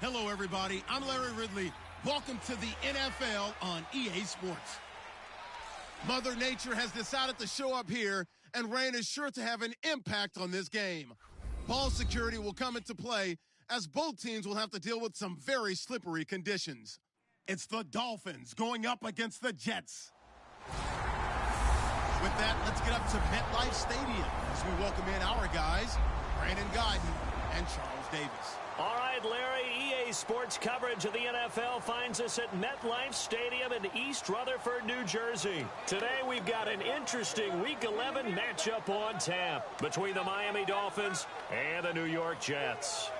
Hello, everybody. I'm Larry Ridley. Welcome to the NFL on EA Sports. Mother Nature has decided to show up here, and rain is sure to have an impact on this game. Ball security will come into play, as both teams will have to deal with some very slippery conditions. It's the Dolphins going up against the Jets. With that, let's get up to MetLife Stadium as we welcome in our guys, Brandon Gaudin and Charles Davis. All right, Larry, EA Sports coverage of the NFL finds us at MetLife Stadium in East Rutherford, New Jersey. Today, we've got an interesting Week 11 matchup on tap between the Miami Dolphins and the New York Jets.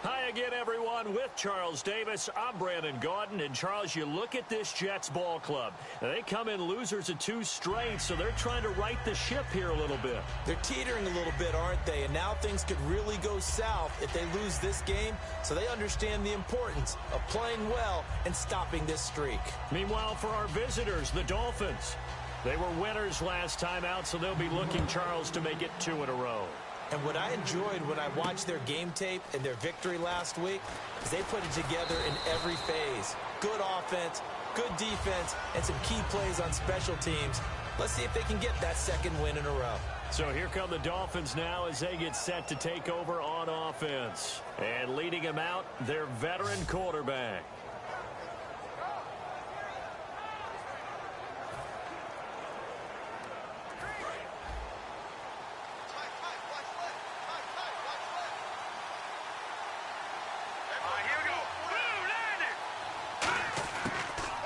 Hi again, everyone. With Charles Davis, I'm Brandon Gaudin. And, Charles, you look at this Jets ball club. They come in losers of 2 straight, so they're trying to right the ship here a little bit. They're teetering a little bit, aren't they? And now things could really go south if they lose this game, so they understand the importance of playing well and stopping this streak. Meanwhile, for our visitors, the Dolphins, they were winners last time out, so they'll be looking, Charles, to make it 2 in a row. And what I enjoyed when I watched their game tape and their victory last week is they put it together in every phase. Good offense, good defense, and some key plays on special teams. Let's see if they can get that 2nd win in a row. So here come the Dolphins now as they get set to take over on offense. And leading them out, their veteran quarterback.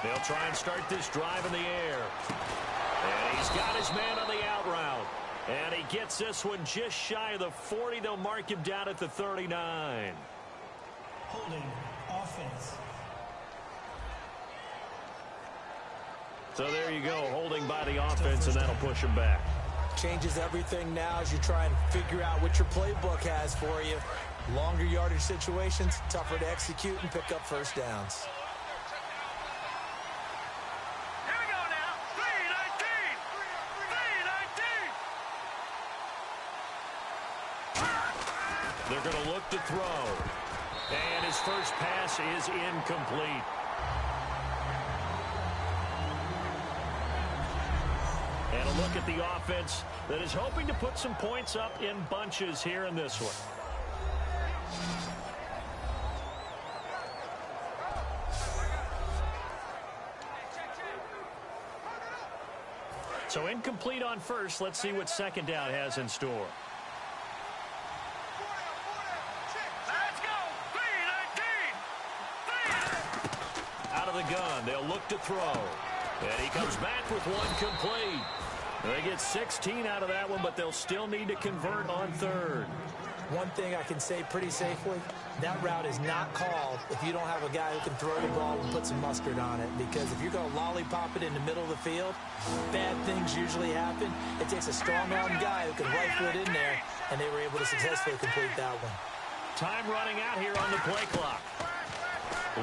They'll try and start this drive in the air. And he's got his man on the out route. And he gets this one just shy of the 40. They'll mark him down at the 39. Holding offense. So there you go, holding by the offense, and that'll push him back. Changes everything now as you try and figure out what your playbook has for you. Longer yardage situations, tougher to execute and pick up first downs. They're going to look to throw. And his first pass is incomplete. And a look at the offense that is hoping to put some points up in bunches here in this one. So incomplete on first. Let's see what 2nd down has in store. The gun. They'll look to throw. And he comes back with one complete. They get 16 out of that one, but they'll still need to convert on 3rd. One thing I can say pretty safely, that route is not called if you don't have a guy who can throw the ball and put some mustard on it. Because if you're going to lollipop it in the middle of the field, bad things usually happen. It takes a strong-arm guy who can rifle it in there, and they were able to successfully complete that one. Time running out here on the play clock.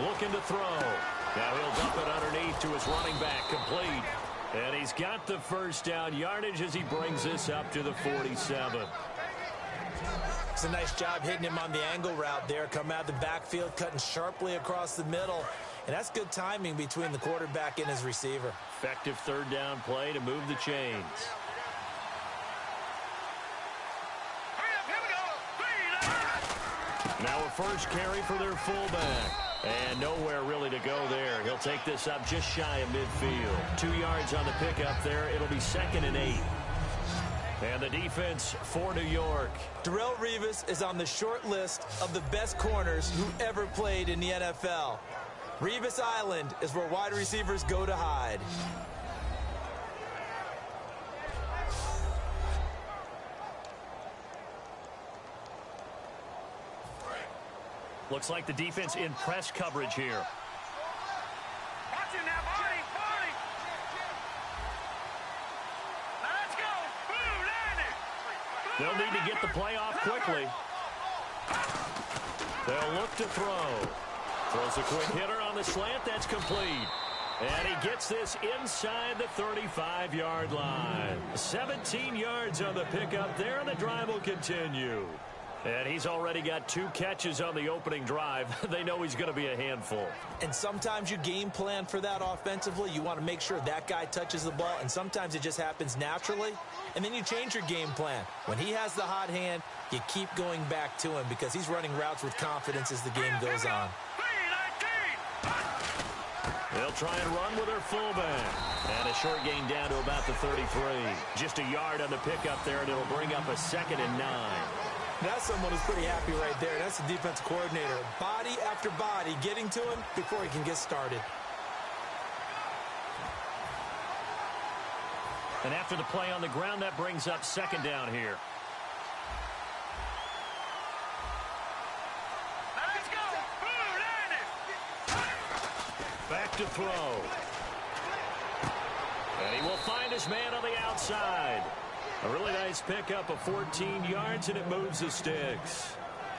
Looking to throw. Now he'll dump it underneath to his running back, complete. And he's got the first down yardage as he brings this up to the 47. It's a nice job hitting him on the angle route there. Come out of the backfield, cutting sharply across the middle. And that's good timing between the quarterback and his receiver. Effective 3rd down play to move the chains. Now a first carry for their fullback. And nowhere really to go there. He'll take this up just shy of midfield. 2 yards on the pickup there. It'll be 2nd and 8. And the defense for New York. Darrelle Revis is on the short list of the best corners who ever played in the NFL. Revis Island is where wide receivers go to hide. Looks like the defense in press coverage here. Watch him now, Barney. Let's go. Boom, landed. They'll need to get the play off quickly. They'll look to throw. Throws a quick hitter on the slant. That's complete. And he gets this inside the 35-yard line. 17 yards on the pickup there, and the drive will continue. And he's already got 2 catches on the opening drive. They know he's going to be a handful. And sometimes you game plan for that offensively. You want to make sure that guy touches the ball, and sometimes it just happens naturally. And then you change your game plan. When he has the hot hand, you keep going back to him because he's running routes with confidence as the game goes on. They'll try and run with their fullback. And a short gain down to about the 33. Just a yard on the pickup there, and it'll bring up a 2nd and 9. That's someone who's pretty happy right there. That's the defensive coordinator. Body after body getting to him before he can get started. And after the play on the ground, that brings up 2nd down here. Let's go. Back to throw. And he will find his man on the outside. A really nice pickup of 14 yards, and it moves the sticks.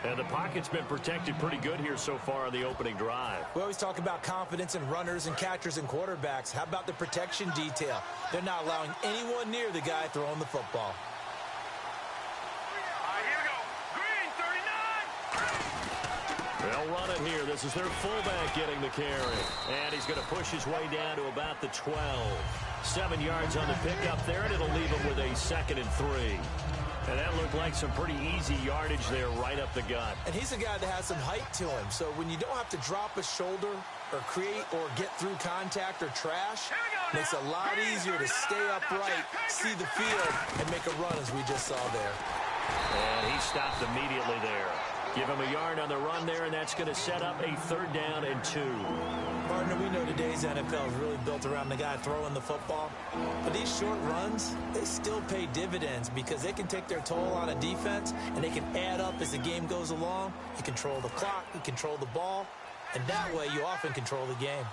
And the pocket's been protected pretty good here so far on the opening drive. We always talk about confidence in runners and catchers and quarterbacks. How about the protection detail? They're not allowing anyone near the guy throwing the football. Here we go. Green, 39. They'll run it here. This is their fullback getting the carry. And he's going to push his way down to about the 12. 7 yards on the pickup there, and it'll leave him with a 2nd and 3. And that looked like some pretty easy yardage there right up the gut. And he's a guy that has some height to him. So when you don't have to drop a shoulder or create or get through contact or trash, makes it a lot easier to stay upright, see the field, and make a run as we just saw there. And he stopped immediately there. Give him a yard on the run there, and that's going to set up a 3rd down and 2. Partner, we know today's NFL is really built around the guy throwing the football. But these short runs, they still pay dividends because they can take their toll on a defense, and they can add up as the game goes along. You control the clock, you control the ball, and that way you often control the game.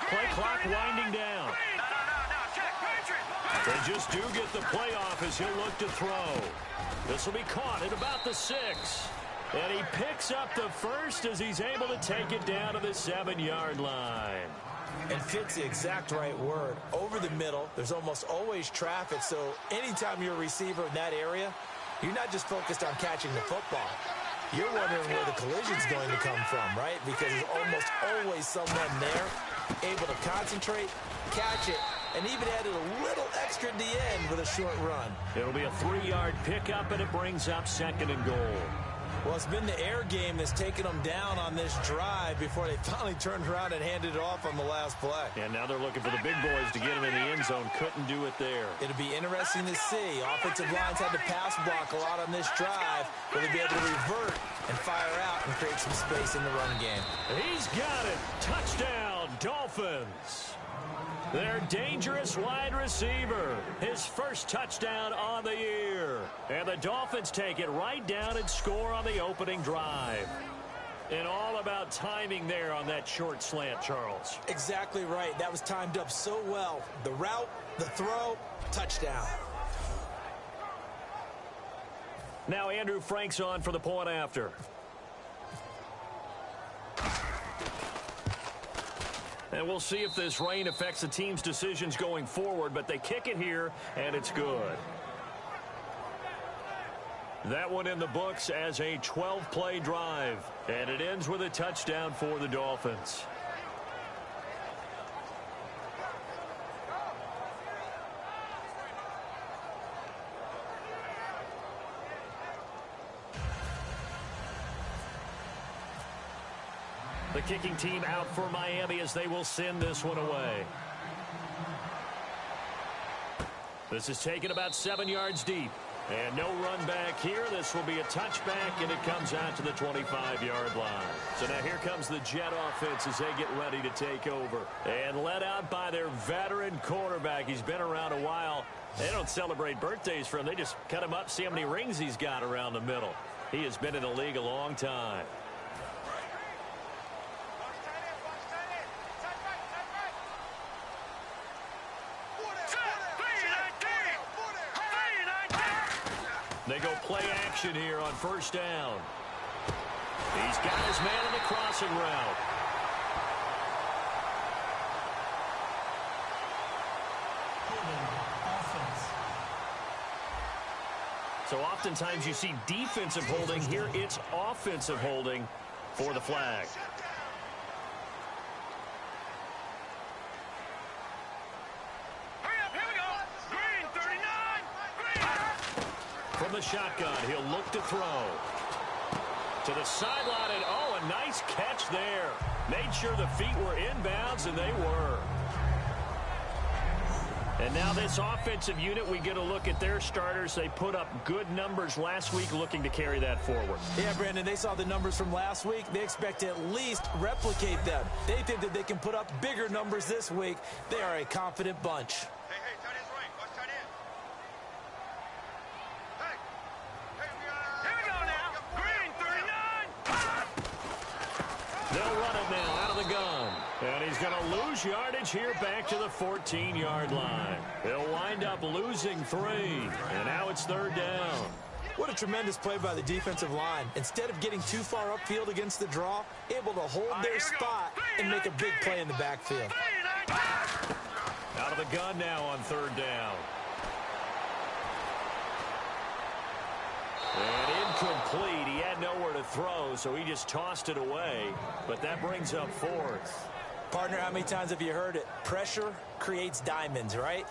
Play clock winding down. They just do get the play off as he'll look to throw. This will be caught at about the 6. And he picks up the first as he's able to take it down to the 7-yard line. And fits the exact right word. Over the middle, there's almost always traffic, so anytime you're a receiver in that area, you're not just focused on catching the football. You're wondering where the collision's going to come from, right? Because there's almost always someone there able to concentrate, catch it, and even added a little extra at the end with a short run. It'll be a 3-yard pickup, and it brings up 2nd and goal. Well, it's been the air game that's taken them down on this drive before they finally turned around and handed it off on the last play. And now they're looking for the big boys to get him in the end zone. Couldn't do it there. It'll be interesting to see. Offensive lines had to pass block a lot on this drive. Will they be able to revert and fire out and create some space in the run game? He's got it. Touchdown, Dolphins. Their dangerous wide receiver. His first touchdown on the year. And the Dolphins take it right down and score on the opening drive. And all about timing there on that short slant, Charles. Exactly right. That was timed up so well. The route, the throw, touchdown. Now Andrew Frank's on for the point after. And we'll see if this rain affects the team's decisions going forward, but they kick it here, and it's good. That one in the books as a 12-play drive, and it ends with a touchdown for the Dolphins. The kicking team out for Miami as they will send this one away. This is taken about 7 yards deep. And no run back here. This will be a touchback, and it comes out to the 25-yard line. So now here comes the Jet offense as they get ready to take over. And led out by their veteran quarterback. He's been around a while. They don't celebrate birthdays for him. They just cut him up, see how many rings he's got around the middle. He has been in the league a long time. They go play action here on first down. He's got his man on the crossing route. So oftentimes you see defensive holding. Here it's offensive holding for the flag. Hurry up, here we go. Green, 39. Green. From the shotgun, he'll look to throw. To the sideline, and oh, a nice catch there. Made sure the feet were inbounds, and they were. And now this offensive unit, we get a look at their starters. They put up good numbers last week, looking to carry that forward. Yeah, Brandon, they saw the numbers from last week. They expect to at least replicate them. They think that they can put up bigger numbers this week. They are a confident bunch. Hey, tight end's right. Watch tight end. Hey, here we go now. Green, 39. They'll run it now out of the gun. And he's going to lose yardage here back to the 14-yard line. He'll wind up losing 3. And now it's 3rd down. What a tremendous play by the defensive line. Instead of getting too far upfield against the draw, able to hold their spot and make a big play in the backfield. Out of the gun now on 3rd down. And incomplete. He had nowhere to throw, so he just tossed it away. But that brings up 4th. Partner, how many times have you heard it? Pressure creates diamonds, right?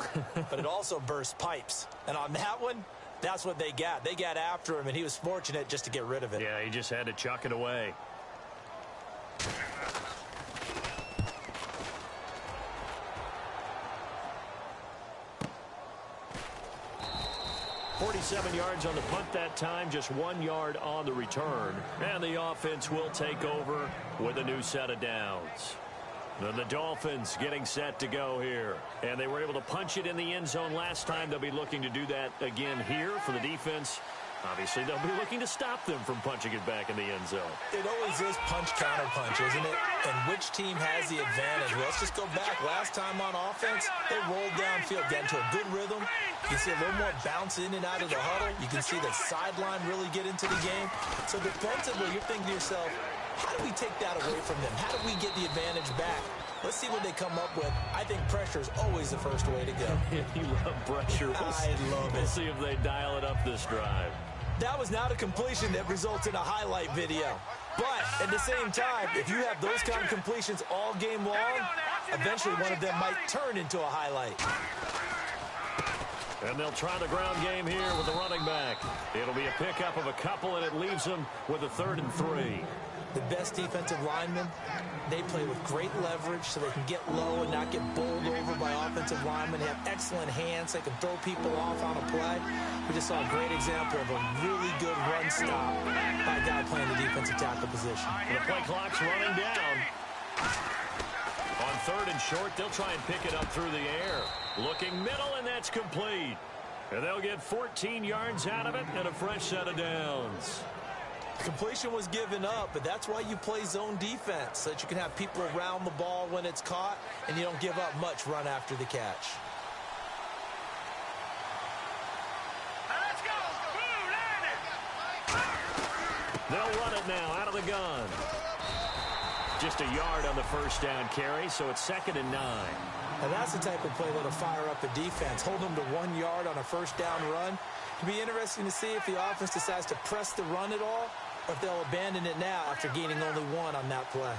But it also bursts pipes. And on that one, that's what they got. They got after him, and he was fortunate just to get rid of it. Yeah, he just had to chuck it away. "47 yards on the punt that time, just 1 yard on the return. And the offense will take over with a new set of downs. Then the Dolphins getting set to go here. And they were able to punch it in the end zone last time. They'll be looking to do that again here for the defense. Obviously, they'll be looking to stop them from punching it back in the end zone. It always is punch-counter-punch, isn't it? And which team has the advantage? Well, let's just go back. Last time on offense, they rolled downfield, got into a good rhythm. You can see a little more bounce in and out of the huddle. You can see the sideline really get into the game. So defensively, you're thinking to yourself, how do we take that away from them? How do we get the advantage back? Let's see what they come up with. I think pressure is always the first way to go. You love pressure. I love it. We'll see if they dial it up this drive. That was not a completion that results in a highlight video. But at the same time, if you have those kind of completions all game long, eventually one of them might turn into a highlight. And they'll try the ground game here with the running back. It'll be a pickup of a couple, and it leaves them with a 3rd and 3. The best defensive linemen, they play with great leverage so they can get low and not get bowled over by offensive linemen. They have excellent hands. They can throw people off on a play. We just saw a great example of a really good run stop by a guy playing the defensive tackle position. The play clock's running down. On 3rd and short, they'll try and pick it up through the air. Looking middle, and that's complete. And they'll get 14 yards out of it and a fresh set of downs. Completion was given up, but that's why you play zone defense, so that you can have people around the ball when it's caught, and you don't give up much run after the catch. Let's go. Blue Lightning. They'll run it now out of the gun. Just a yard on the first down carry, so it's 2nd and 9. And that's the type of play that'll fire up the defense. Hold them to 1 yard on a first down run. It'll be interesting to see if the offense decides to press the run at all, or if they'll abandon it now after gaining only 1 on that play.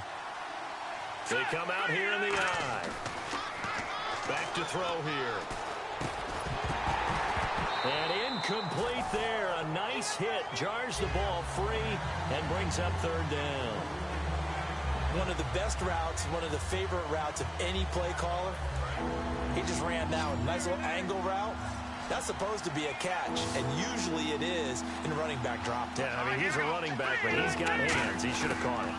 They come out here in the eye. Back to throw here. And incomplete there. A nice hit. Jars the ball free and brings up 3rd down. One of the best routes, one of the favorite routes of any play caller. He just ran down. Nice little angle route. That's supposed to be a catch, and usually it is in running back drop. Yeah, I mean, he's a running back, but he's got hands. He should have caught it.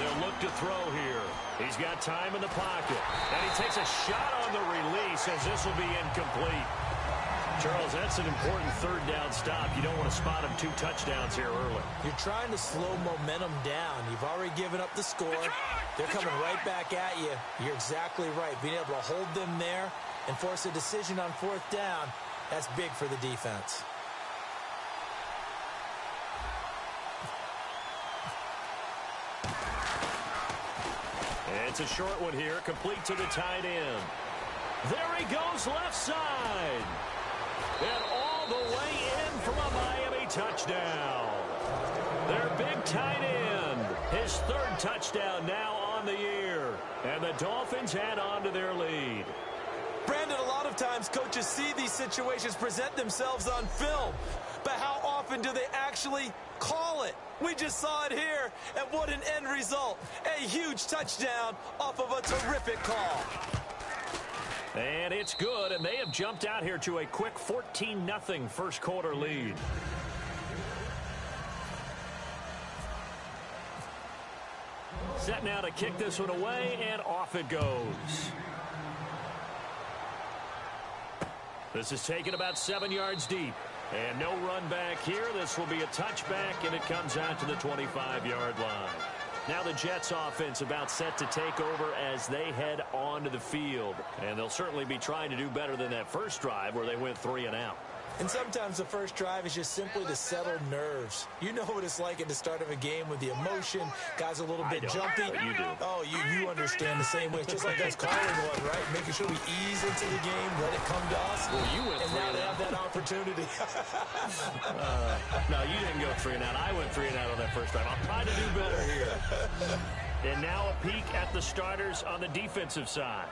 They'll look to throw here. He's got time in the pocket. And he takes a shot on the release as this will be incomplete. Charles, that's an important 3rd down stop. You don't want to spot him 2 touchdowns here early. You're trying to slow momentum down. You've already given up the score. They're coming right back at you. You're exactly right. Being able to hold them there and force a decision on 4th down, that's big for the defense. It's a short one here, complete to the tight end. There he goes, left side. And all the way in touchdown. Their big tight end, his third touchdown now on the year. And the Dolphins add on to their lead. Brandon, a lot of times coaches see these situations present themselves on film. But how often do they actually call it? We just saw it here, and what an end result. A huge touchdown off of a terrific call. And it's good, and they have jumped out here to a quick 14-0 first quarter lead. Set now to kick this one away, and off it goes. This is taken about 7 yards deep. And no run back here. This will be a touchback, and it comes out to the 25-yard line. Now the Jets offense about set to take over as they head onto the field. And they'll certainly be trying to do better than that first drive where they went 3 and out. And sometimes the first drive is just simply to settle nerves. You know what it's like at the start of a game with the emotion. Guys a little bit jumpy. You do. Oh, you understand the same way. It's just like us calling one, right? Making sure we ease into the game, let it come to us. Well, you went 3 and now they have that opportunity. No, you didn't go 3 and out. I went 3 and out on that first drive. I'll try to do better here. And now a peek at the starters on the defensive side.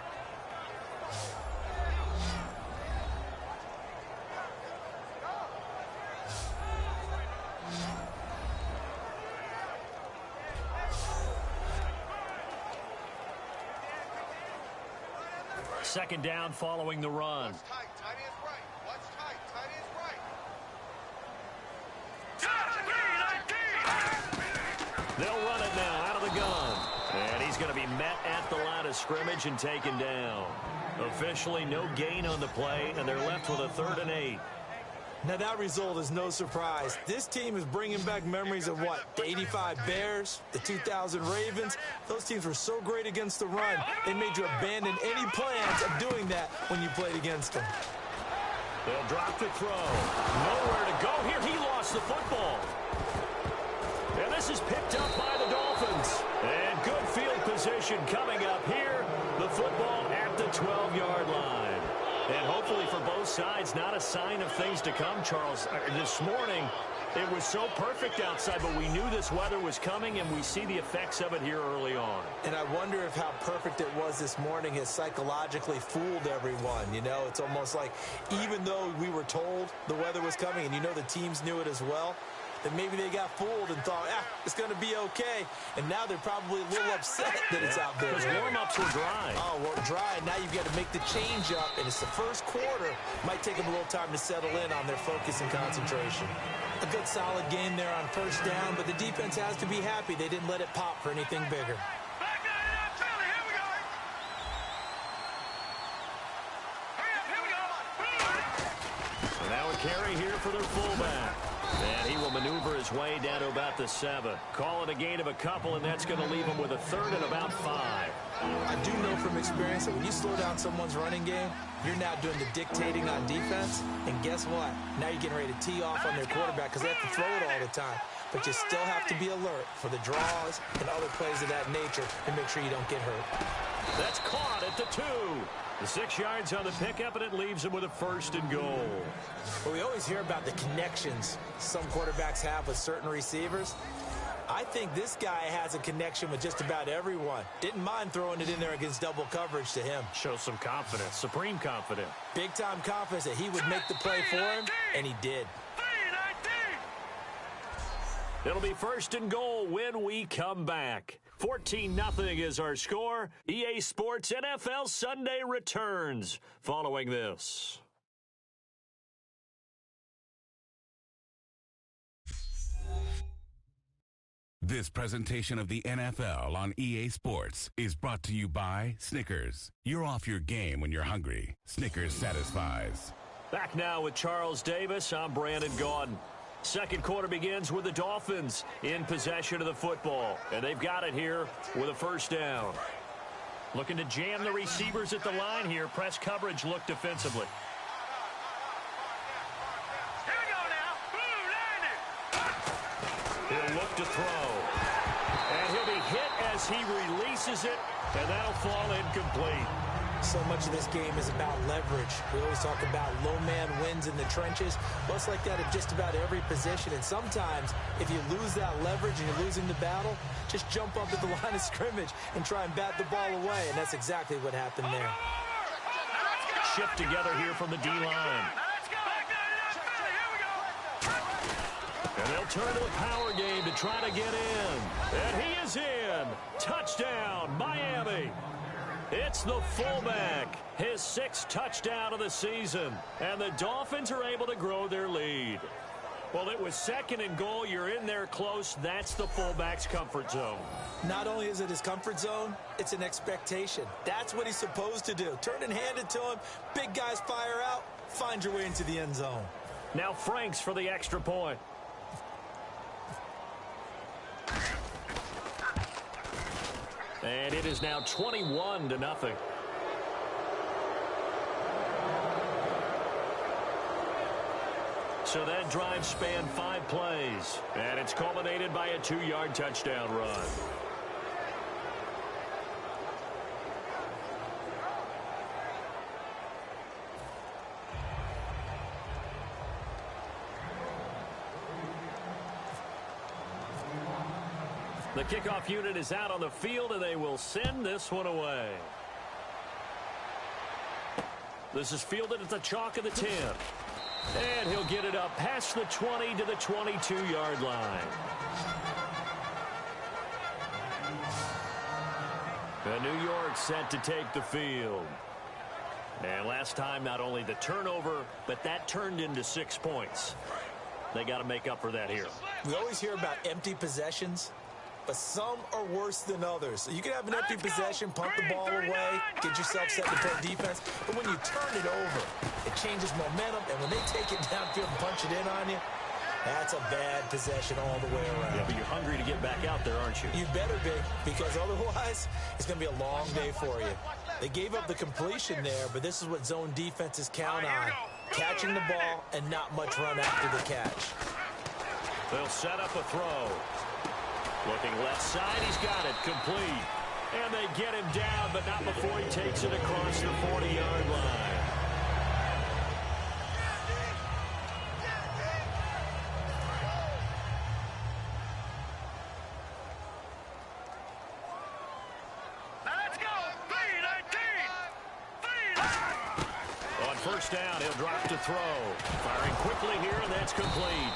Second down following the run. Watch tight. Tight is right. Watch tight. Tight is right. They'll run it now out of the gun. And he's going to be met at the line of scrimmage and taken down. Officially no gain on the play, and they're left with a 3rd and 8. Now that result is no surprise. This team is bringing back memories of what? The 85 Bears, the 2000 Ravens. Those teams were so great against the run, they made you abandon any plans of doing that when you played against them. They'll drop the throw. Nowhere to go here. He lost the football. And this is picked up by the Dolphins. And good field position coming up here. The football at the 12-yard line. And hopefully for both sides, not a sign of things to come, Charles. This morning, it was so perfect outside, but we knew this weather was coming, and we see the effects of it here early on. And I wonder if how perfect it was this morning has psychologically fooled everyone. You know, it's almost like even though we were told the weather was coming, and you know the teams knew it as well, that maybe they got fooled and thought, it's going to be okay. And now they're probably a little upset that it's out there. Because warm-ups were dry. Oh, we're dry. Now you've got to make the change up, and it's the first quarter. Might take them a little time to settle in on their focus and concentration. A good solid game there on first down, but the defense has to be happy they didn't let it pop for anything bigger. Back down, Charlie. Here we go. Hurry up. Here we go. So now a carry here for their fullback. And he will maneuver his way down to about the 7. Call it a gain of a couple, and that's going to leave him with a 3rd and about 5. I do know from experience that when you slow down someone's running game, you're now doing the dictating on defense. And guess what? Now you're getting ready to tee off on their quarterback because they have to throw it all the time. But you still have to be alert for the draws and other plays of that nature and make sure you don't get hurt. That's caught at the 2. The 6 yards on the pickup, and it leaves him with a 1st and goal. Well, we always hear about the connections some quarterbacks have with certain receivers. I think this guy has a connection with just about everyone. Didn't mind throwing it in there against double coverage to him. Shows some confidence, supreme confidence. Big-time confidence that he would make the play for him, and he did. It'll be 1st and goal when we come back. 14-0 is our score. EA Sports NFL Sunday returns following this. This presentation of the NFL on EA Sports is brought to you by Snickers. You're off your game when you're hungry. Snickers satisfies. Back now with Charles Davis. I'm Brandon Gaudin. Second quarter begins with the Dolphins in possession of the football. And they've got it here with a 1st down. Looking to jam the receivers at the line here. Press coverage look defensively. Here we go now. He'll look to throw. And he'll be hit as he releases it. And that'll fall incomplete. So much of this game is about leverage. We always talk about low man wins in the trenches. Well, it's like that at just about every position. And sometimes, if you lose that leverage and you're losing the battle, just jump up at the line of scrimmage and try and bat the ball away. And that's exactly what happened there. Shift together here from the D-line. And they'll turn to a power game to try to get in. And he is in. Touchdown, Miami. It's the fullback, his 6th touchdown of the season. And the Dolphins are able to grow their lead. Well, it was 2nd and goal. You're in there close. That's the fullback's comfort zone. Not only is it his comfort zone, it's an expectation. That's what he's supposed to do. Turn and hand it to him. Big guys fire out. Find your way into the end zone. Now Franks for the extra point. And it is now 21-0. So that drive spanned 5 plays. And it's culminated by a 2-yard touchdown run. The kickoff unit is out on the field, and they will send this one away. This is fielded at the chalk of the 10. And he'll get it up past the 20 to the 22-yard line. And New York set to take the field. And last time, not only the turnover, but that turned into 6 points. They got to make up for that here. We always hear about empty possessions, but some are worse than others. So you can have an empty possession, punt the ball away, get yourself set to play defense. But when you turn it over, it changes momentum. And when they take it downfield and punch it in on you, that's a bad possession all the way around. Yeah, but you're hungry to get back out there, aren't you? You better be, because otherwise it's going to be a long day for you. They gave up the completion there, but this is what zone defenses count on. Catching the ball and not much run after the catch. They'll set up a throw. Looking left side, he's got it, complete. And they get him down, but not before he takes it across the 40-yard line. Let's go! 3-19! On first down, he'll drop to throw. Firing quickly here, and that's complete.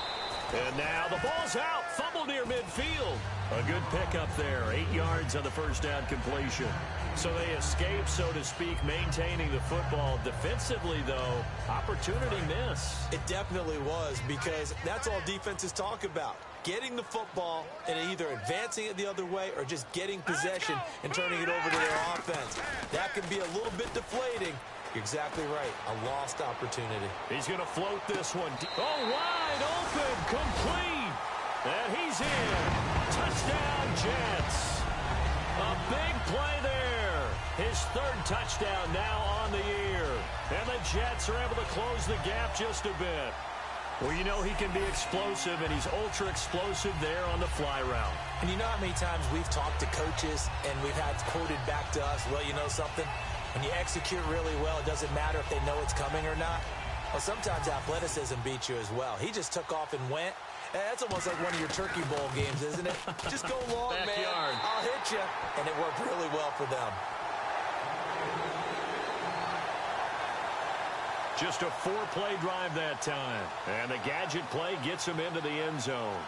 And now the ball's out. Fumble near midfield. A good pickup there. 8 yards on the first down completion. So they escape, so to speak, maintaining the football. Defensively, though, opportunity miss. It definitely was, because that's all defenses talk about. Getting the football and either advancing it the other way or just getting possession and turning it over to their offense. That can be a little bit deflating. You're exactly right. A lost opportunity. He's going to float this one. Oh, wide open. Complete. And he's in. Touchdown, Jets. A big play there. His 3rd touchdown now on the year. And the Jets are able to close the gap just a bit. Well, you know he can be explosive, and he's ultra explosive there on the fly route. And you know how many times we've talked to coaches and we've had quoted back to us, well, you know something? When you execute really well, it doesn't matter if they know it's coming or not. Well, sometimes athleticism beats you as well. He just took off and went. That's almost like one of your Turkey Bowl games, isn't it? Just go long, man. I'll hit you. And it worked really well for them. Just a 4-play drive that time. And the gadget play gets him into the end zone.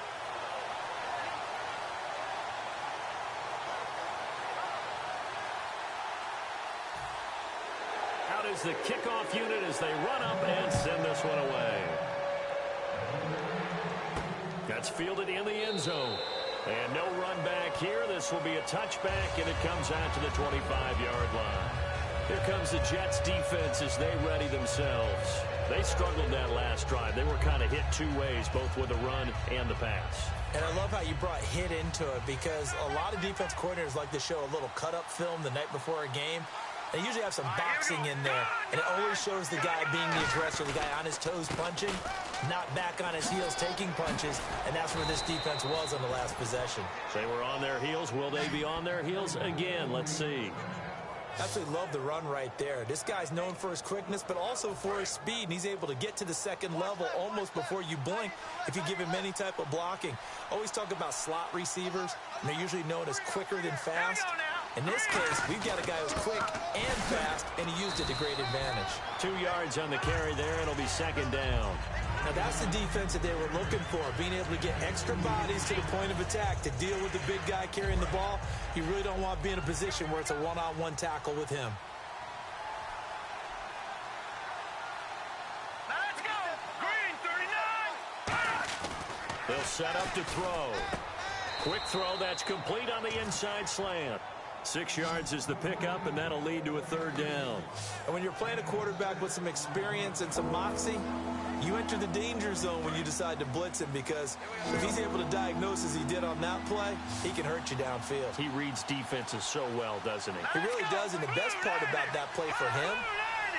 Out is the kickoff unit as they run up and send this one away. That's fielded in the end zone. And no run back here. This will be a touchback, and it comes out to the 25-yard line. Here comes the Jets defense as they ready themselves. They struggled that last drive. They were kind of hit 2 ways, both with the run and the pass. And I love how you brought hit into it, because a lot of defense coordinators like to show a little cut-up film the night before a game. They usually have some boxing in there, and it always shows the guy being the aggressor, the guy on his toes punching, not back on his heels taking punches, and that's where this defense was on the last possession. They were on their heels. Will they be on their heels again? Let's see. Absolutely love the run right there. This guy's known for his quickness, but also for his speed, and he's able to get to the second level almost before you blink if you give him any type of blocking. Always talk about slot receivers, and they're usually known as quicker than fast. In this case, we've got a guy who's quick and fast, and he used it to great advantage. 2 yards on the carry there. It'll be second down. Now, that's the defense that they were looking for, being able to get extra bodies to the point of attack to deal with the big guy carrying the ball. You really don't want to be in a position where it's a one-on-one tackle with him. Now let's go. Green, 39. They'll set up to throw. Quick throw that's complete on the inside slant. 6 yards is the pickup, and that'll lead to a third down. And when you're playing a quarterback with some experience and some moxie, you enter the danger zone when you decide to blitz him, because if he's able to diagnose as he did on that play, he can hurt you downfield. He reads defenses so well, doesn't he? He really does, and the best part about that play for him,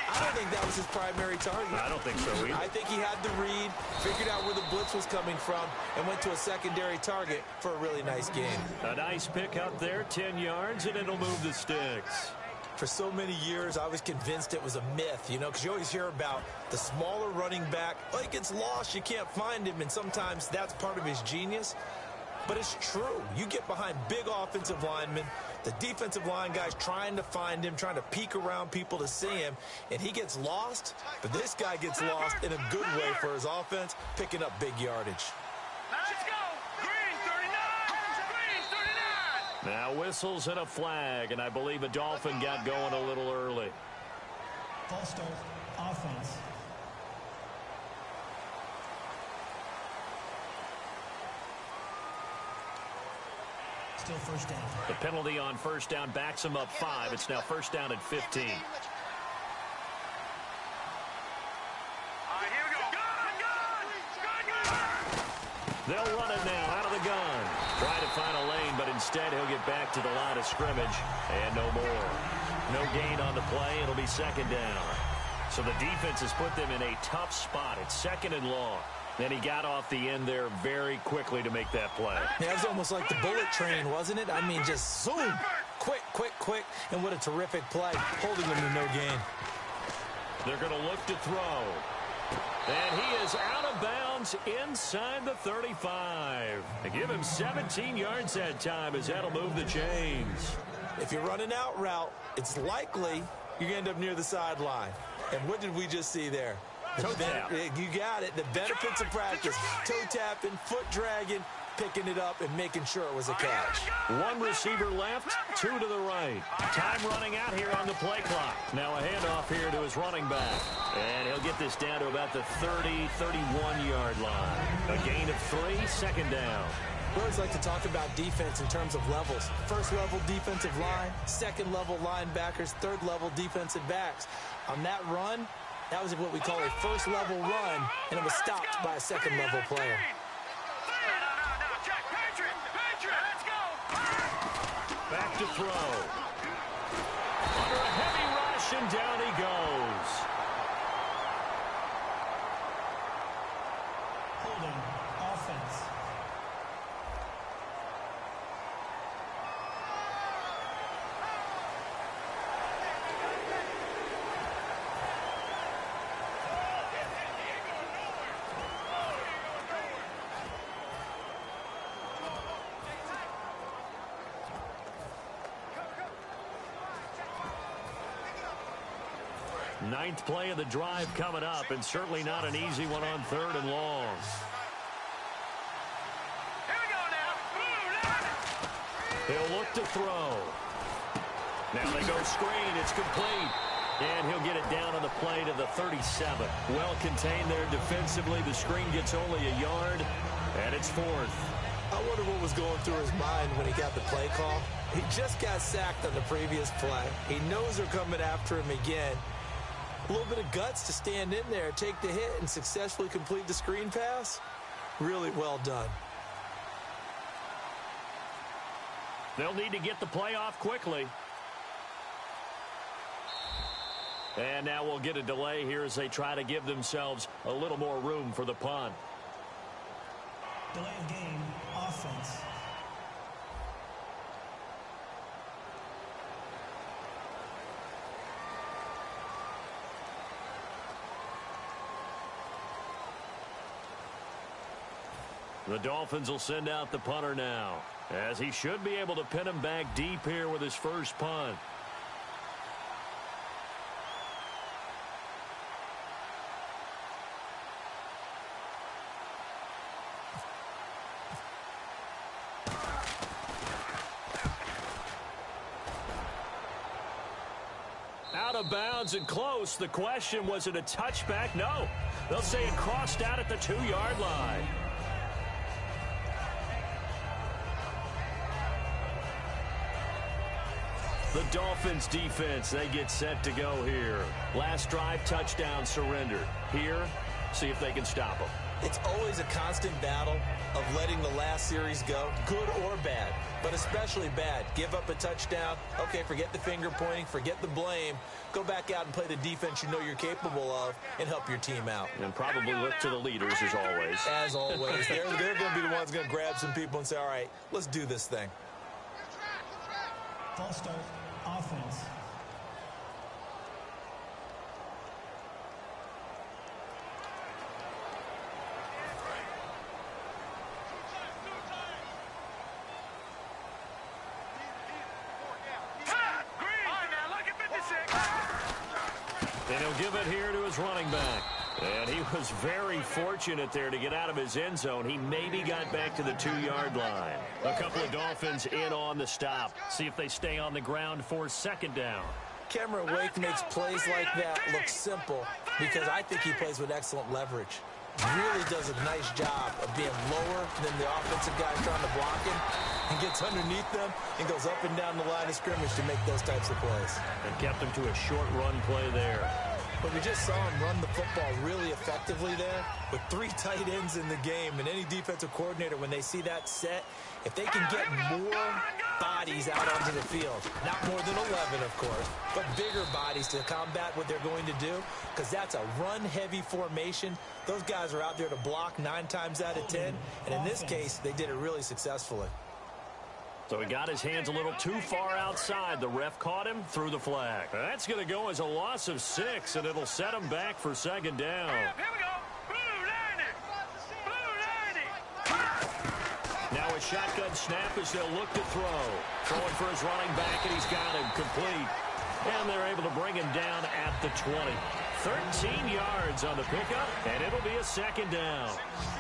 I don't think that was his primary target. I don't think so either. I think he had the read, figured out where the blitz was coming from, and went to a secondary target for a really nice game. A nice pickup there, 10 yards, and it'll move the sticks. For so many years, I was convinced it was a myth, you know, because you always hear about the smaller running back. Oh, he gets lost, you can't find him, and sometimes that's part of his genius. But it's true. You get behind big offensive linemen, the defensive line guys trying to find him, trying to peek around people to see him, and he gets lost. But this guy gets lost in a good way for his offense, picking up big yardage. Now let's go. Green, 39. Green, 39. Now whistles and a flag, and I believe a Dolphin got going a little early. False start, offense. Still first down. The penalty on first down backs him up 5. It's now first down at 15. All right, here we go. Gun. They'll run it now out of the gun. Try to find a lane, but instead he'll get back to the line of scrimmage. And no more. No gain on the play. It'll be second down. So the defense has put them in a tough spot. It's second and long. Then he got off the end there very quickly to make that play. Yeah, it was almost like the bullet train, wasn't it? I mean, just zoom. Quick, quick, quick. And what a terrific play, holding him to no gain. They're going to look to throw. And he is out of bounds inside the 35. They give him 17 yards that time as that'll move the chains. If you're running out route, it's likely you're going to end up near the sideline. And what did we just see there? Toe tap. You got it. The benefits of practice. Toe tapping, foot dragging, picking it up, and making sure it was a catch. One receiver left, 2 to the right. Time running out here on the play clock. Now a handoff here to his running back. And he'll get this down to about the 30, 31-yard line. A gain of 3, second down. We always like to talk about defense in terms of levels. First level defensive line, second level linebackers, third level defensive backs. On that run, that was what we call a first level run, and it was stopped by a second level player. No, check. Patriot, let's go. Back to throw. Under a heavy rush, and down he goes. Holding, offense. Ninth play of the drive coming up, and certainly not an easy one on third and long. Here we go now. He'll look to throw. Now they go screen. It's complete. And he'll get it down on the play to the 37. Well contained there defensively. The screen gets only a yard, and it's 4th. I wonder what was going through his mind when he got the play call. He just got sacked on the previous play. He knows they're coming after him again. A little bit of guts to stand in there, take the hit, and successfully complete the screen pass. Really well done. They'll need to get the play off quickly. And now we'll get a delay here as they try to give themselves a little more room for the punt. Delay of game, offense. The Dolphins will send out the punter now, as he should be able to pin him back deep here with his first punt. Out of bounds and close. The question, was it a touchback? No. They'll say it crossed out at the 2-yard line. The Dolphins defense, they get set to go here. Last drive, touchdown, surrender. Here, see if they can stop them. It's always a constant battle of letting the last series go, good or bad, but especially bad. Give up a touchdown. Okay, forget the finger pointing, forget the blame. Go back out and play the defense you know you're capable of and help your team out. And probably look to the leaders as always. As always. They're going to be the ones going to grab some people and say, all right, let's do this thing. False start, offense. And he'll give it here to his running back. And he was very fortunate there to get out of his end zone. He maybe got back to the 2-yard line. A couple of Dolphins in on the stop. See if they stay on the ground for second down. Cameron Wake makes plays like that look simple because I think he plays with excellent leverage. Really does a nice job of being lower than the offensive guy trying to block him and gets underneath them and goes up and down the line of scrimmage to make those types of plays. And kept him to a short run play there. But we just saw him run the football really effectively there with 3 tight ends in the game. And any defensive coordinator, when they see that set, if they can get more bodies out onto the field, not more than 11, of course, but bigger bodies to combat what they're going to do, because that's a run-heavy formation. Those guys are out there to block 9 times out of 10. And in this case, they did it really successfully. So he got his hands a little too far outside. The ref caught him, threw the flag. That's going to go as a loss of 6, and it'll set him back for second down. Here we go. Blue 90. Now a shotgun snap as they'll look to throw. Throwing for his running back, and he's got him complete. And they're able to bring him down at the 20. 13 yards on the pickup, and it'll be a second down.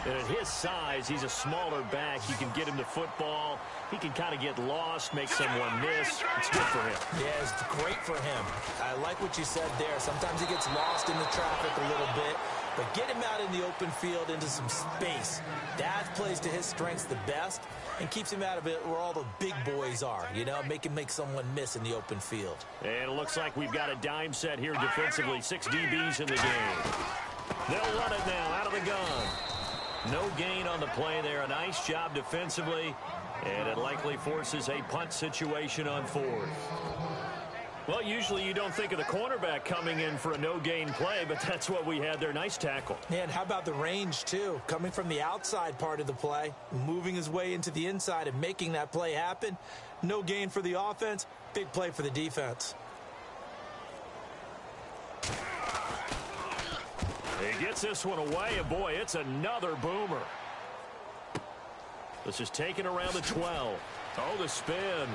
And at his size, he's a smaller back. You can get him the football. He can kind of get lost, make someone miss. It's good for him. Yeah, it's great for him. I like what you said there. Sometimes he gets lost in the traffic a little bit, but get him out in the open field into some space. That plays to his strengths the best and keeps him out of it where all the big boys are, you know, make someone miss in the open field. And it looks like we've got a dime set here defensively. 6 DBs in the game. They'll run it now out of the gun. No gain on the play there. A nice job defensively, and it likely forces a punt situation on 4th. Well, usually you don't think of the cornerback coming in for a no-gain play, but that's what we had there. Nice tackle. Yeah, and how about the range, too? Coming from the outside part of the play, moving his way into the inside and making that play happen. No gain for the offense, big play for the defense. He gets this one away, and boy, it's another boomer. This is taken around the 12. Oh, the spin.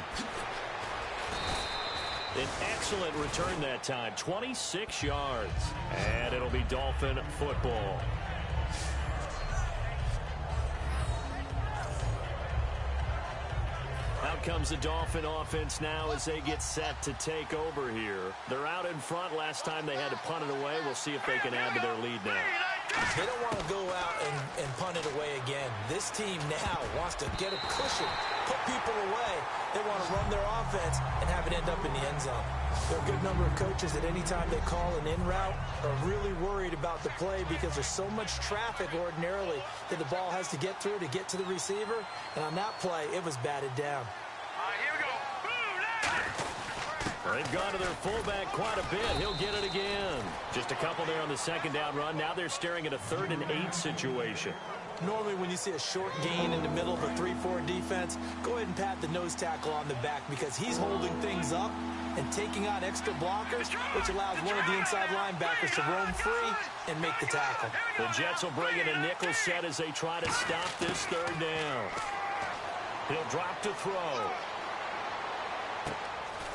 An excellent return that time, 26 yards. And it'll be Dolphin football. Out comes the Dolphin offense now as they get set to take over here. They're out in front. Last time they had to punt it away. We'll see if they can add to their lead now. They don't want to go out and punt it away again. This team now wants to get a cushion, put people away. They want to run their offense and have it end up in the end zone. There are a good number of coaches that any time they call an in route are really worried about the play because there's so much traffic ordinarily that the ball has to get through to get to the receiver. And on that play, it was batted down. Here we go. They've gone to their fullback quite a bit. He'll get it again. Just a couple there on the second down run. Now they're staring at a 3rd and 8 situation. Normally when you see a short gain in the middle of a 3-4 defense, defense, go ahead and pat the nose tackle on the back because he's holding things up and taking on extra blockers, which allows one of the inside linebackers to roam free and make the tackle. The Jets will bring in a nickel set as they try to stop this third down. He'll drop to throw.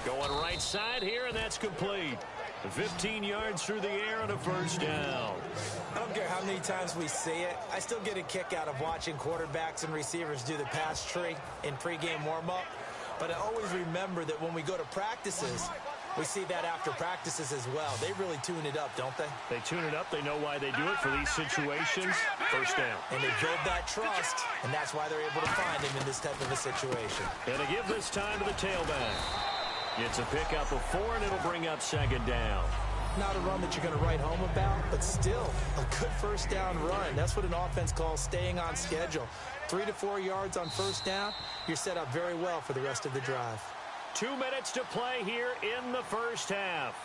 Going right side here, and that's complete. 15 yards through the air and a first down. I don't care how many times we see it. I still get a kick out of watching quarterbacks and receivers do the pass tree in pregame warm-up. But I always remember that when we go to practices, we see that after practices as well. They really tune it up, don't they? They tune it up. They know why they do it for these situations. First down. And they build that trust, and that's why they're able to find him in this type of a situation. And to give this time to the tailback. It's a pickup of 4, and it'll bring up second down. Not a run that you're going to write home about, but still a good first down run. That's what an offense calls staying on schedule. 3 to 4 yards on first down, you're set up very well for the rest of the drive. 2 minutes to play here in the first half.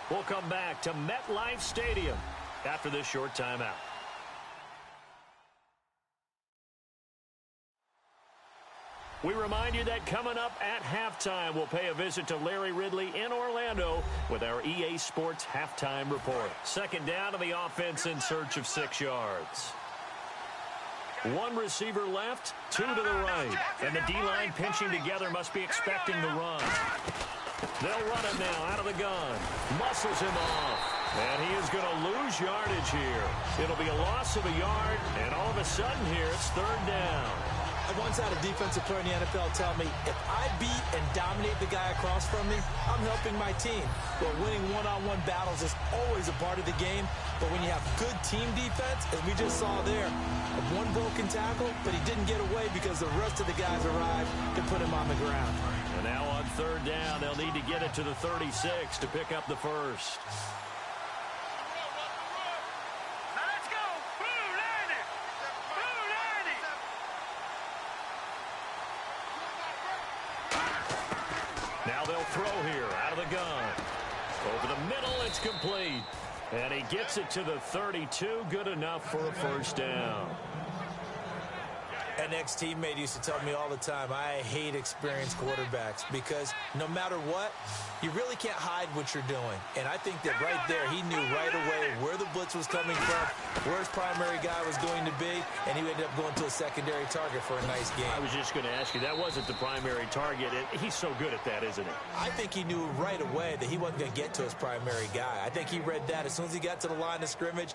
We'll come back to MetLife Stadium after this short timeout. We remind you that coming up at halftime, we'll pay a visit to Larry Ridley in Orlando with our EA Sports Halftime Report. Second down to the offense in search of 6 yards. 1 receiver left, 2 to the right. And the D-line pinching together must be expecting the run. They'll run it now out of the gun. Muscles him off. And he is going to lose yardage here. It'll be a loss of a yard, and all of a sudden here it's third down. I once had a defensive player in the NFL tell me, if I beat and dominate the guy across from me, I'm helping my team. Well, winning one-on-one battles is always a part of the game, but when you have good team defense, as we just saw there, one broken tackle, but he didn't get away because the rest of the guys arrived to put him on the ground. And now on third down, they'll need to get it to the 36 to pick up the first. Now they'll throw here out of the gun. Over the middle, it's complete. And he gets it to the 32. Good enough for a first down. An ex-teammate used to tell me all the time, I hate experienced quarterbacks because no matter what, you really can't hide what you're doing. And I think that right there, he knew right away where the blitz was coming from, where his primary guy was going to be, and he ended up going to a secondary target for a nice game. I was just going to ask you, that wasn't the primary target. He's so good at that, isn't he? I think he knew right away that he wasn't going to get to his primary guy. I think he read that as soon as he got to the line of scrimmage,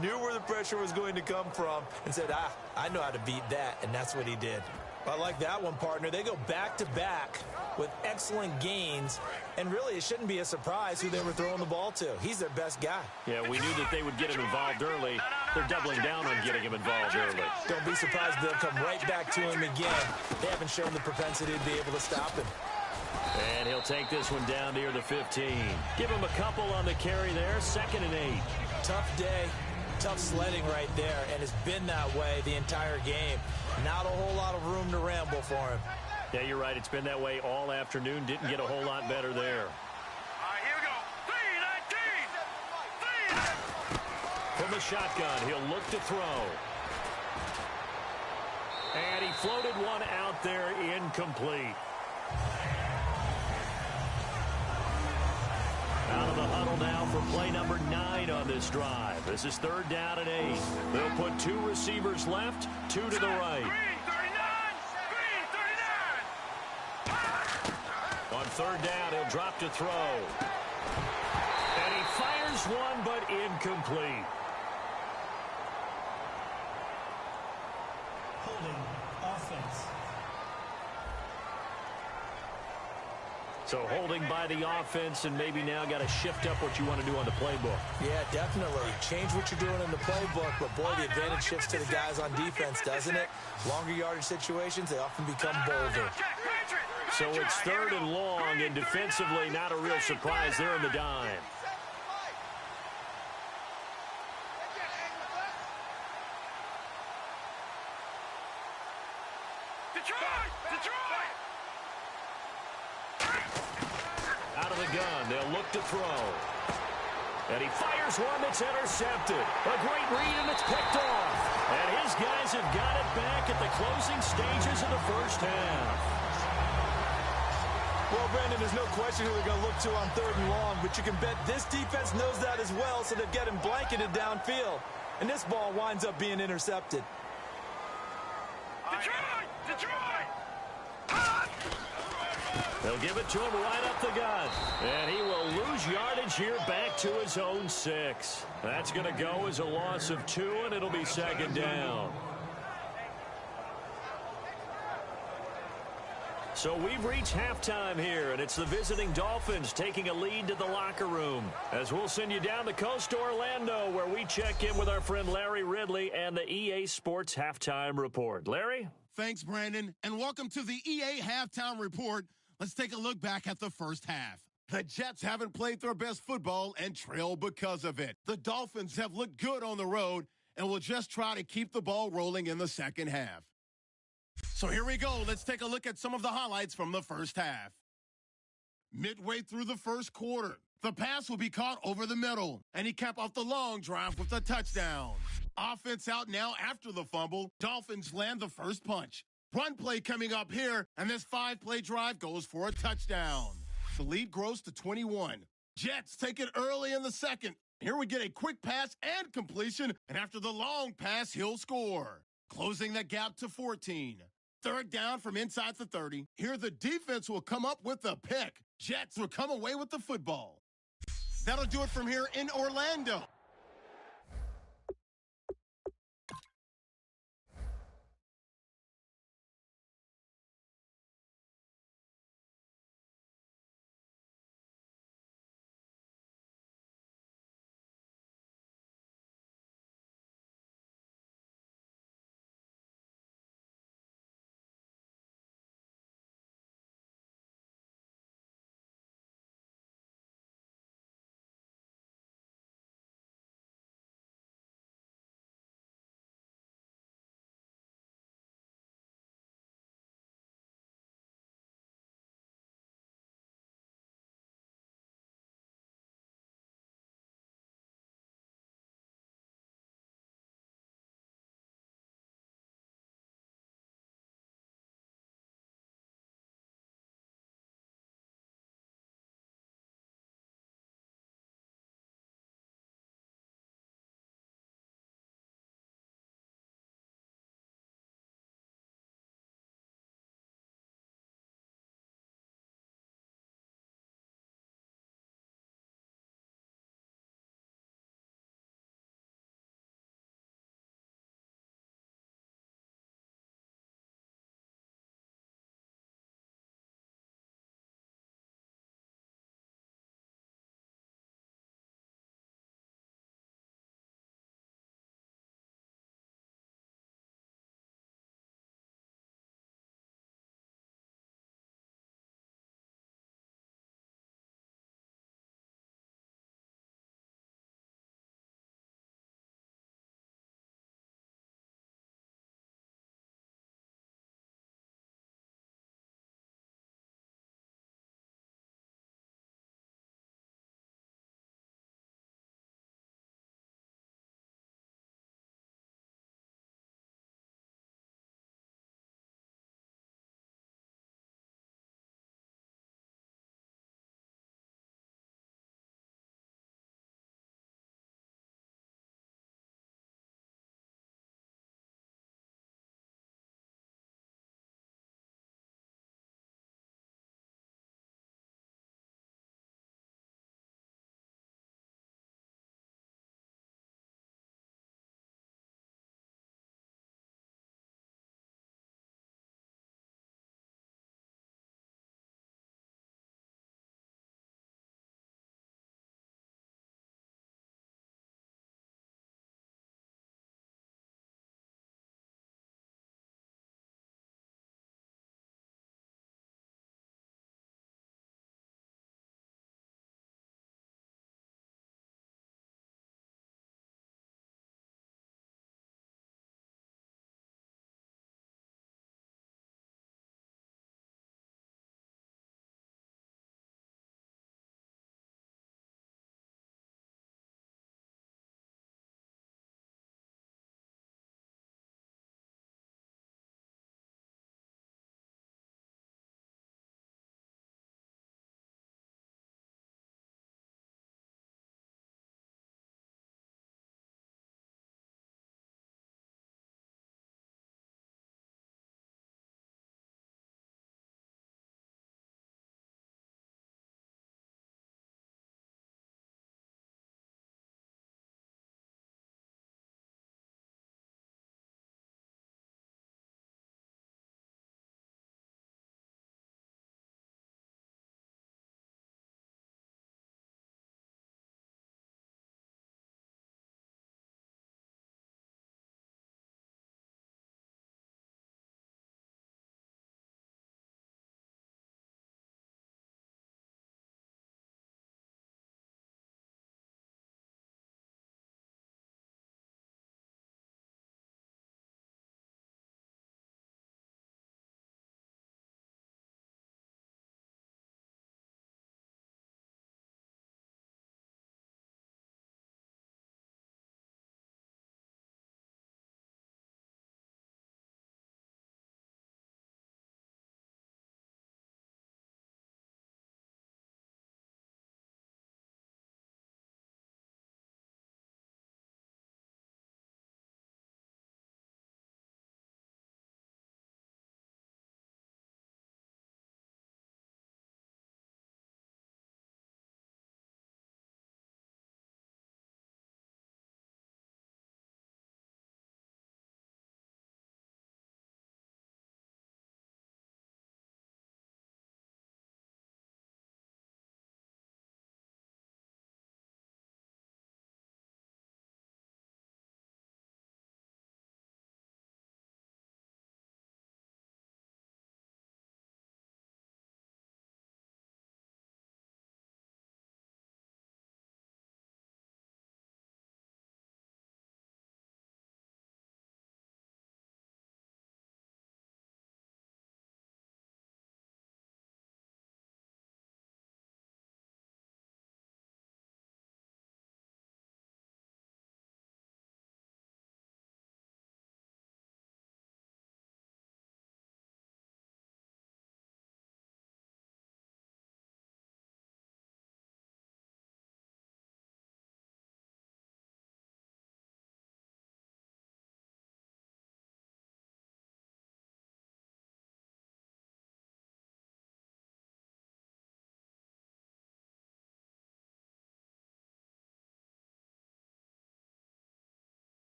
knew where the pressure was going to come from, and said, I know how to beat that, and that's what he did. I like that one, partner. They go back-to-back with excellent gains, and really it shouldn't be a surprise who they were throwing the ball to. He's their best guy. Yeah, we knew that they would get him involved early. They're doubling down on getting him involved early. Don't be surprised if they'll come right back to him again. They haven't shown the propensity to be able to stop him. And he'll take this one down near the 15. Give him a couple on the carry there, 2nd and 8. Tough day. Tough sledding right there, and it's been that way the entire game. Not a whole lot of room to ramble for him. Yeah, you're right. It's been that way all afternoon. Didn't get a whole lot better there. All right, here we go. 3-19. From the shotgun, he'll look to throw. And he floated one out there, incomplete. Out of the huddle now for play number 9 on this drive. This is 3rd down and 8. They'll put 2 receivers left, 2 to the right. Green 39. Green 39. On 3rd down, he'll drop to throw. And he fires one, but incomplete. Holding offense. So holding by the offense, and maybe now got to shift up what you want to do on the playbook. Yeah, definitely. Change what you're doing in the playbook, but boy, the advantage shifts to the guys on defense, doesn't it? Longer yardage situations, they often become bolder. So it's 3rd and long, and defensively, not a real surprise there in the dime. Out of the gun, they'll look to throw. And he fires one that's intercepted. A great read, and it's picked off. And his guys have got it back at the closing stages of the first half. Well, Brandon, there's no question who they're going to look to on 3rd and long, but you can bet this defense knows that as well, so they're getting blanketed downfield. And this ball winds up being intercepted. Detroit! Detroit! They'll give it to him right up the gut. And he will lose yardage here back to his own 6. That's going to go as a loss of 2, and it'll be 2nd down. So we've reached halftime here, and it's the visiting Dolphins taking a lead to the locker room. As we'll send you down the coast to Orlando, where we check in with our friend Larry Ridley and the EA Sports Halftime Report. Larry? Thanks, Brandon, and welcome to the EA Halftime Report. Let's take a look back at the first half. The Jets haven't played their best football and trail because of it. The Dolphins have looked good on the road and will just try to keep the ball rolling in the second half. So here we go. Let's take a look at some of the highlights from the first half. Midway through the first quarter, the pass will be caught over the middle, and he capped off the long drive with a touchdown. Offense out now after the fumble. Dolphins land the first punch. Run play coming up here, and this 5-play drive goes for a touchdown. The lead grows to 21. Jets take it early in the second. Here we get a quick pass and completion, and after the long pass, he'll score, closing the gap to 14. 3rd down from inside the 30. Here the defense will come up with a pick. Jets will come away with the football. That'll do it from here in Orlando.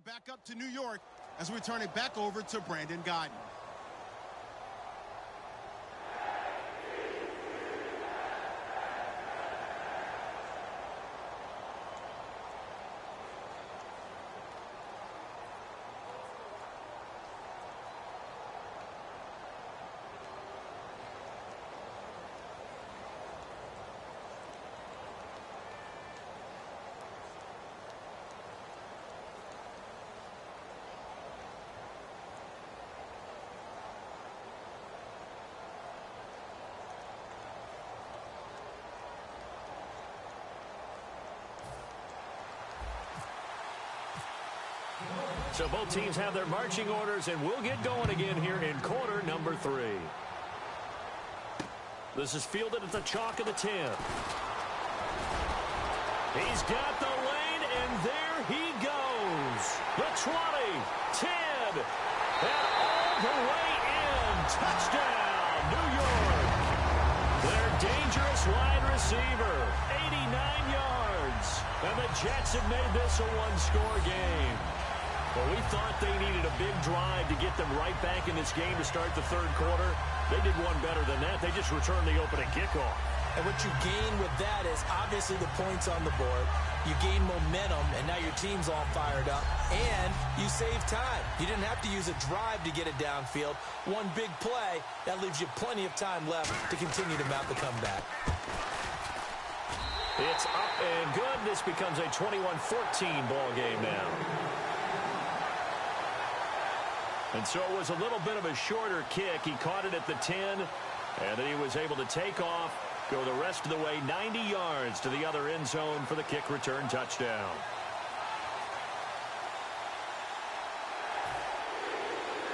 back up to New York as we turn it back over to Brandon Gaudin. So both teams have their marching orders, and we'll get going again here in quarter number 3. This is fielded at the chalk of the 10. He's got the lane, and there he goes. The 20, 10, and all the way in. Touchdown, New York. Their dangerous wide receiver, 89 yards. And the Jets have made this a one-score game. Well, we thought they needed a big drive to get them right back in this game to start the third quarter. They did one better than that. They just returned the opening kickoff. And what you gain with that is obviously the points on the board. You gain momentum, and now your team's all fired up. And you save time. You didn't have to use a drive to get it downfield. One big play, that leaves you plenty of time left to continue to mount the comeback. It's up and good. This becomes a 21-14 ball game now. And so it was a little bit of a shorter kick. He caught it at the 10, and then he was able to take off, go the rest of the way 90 yards to the other end zone for the kick return touchdown.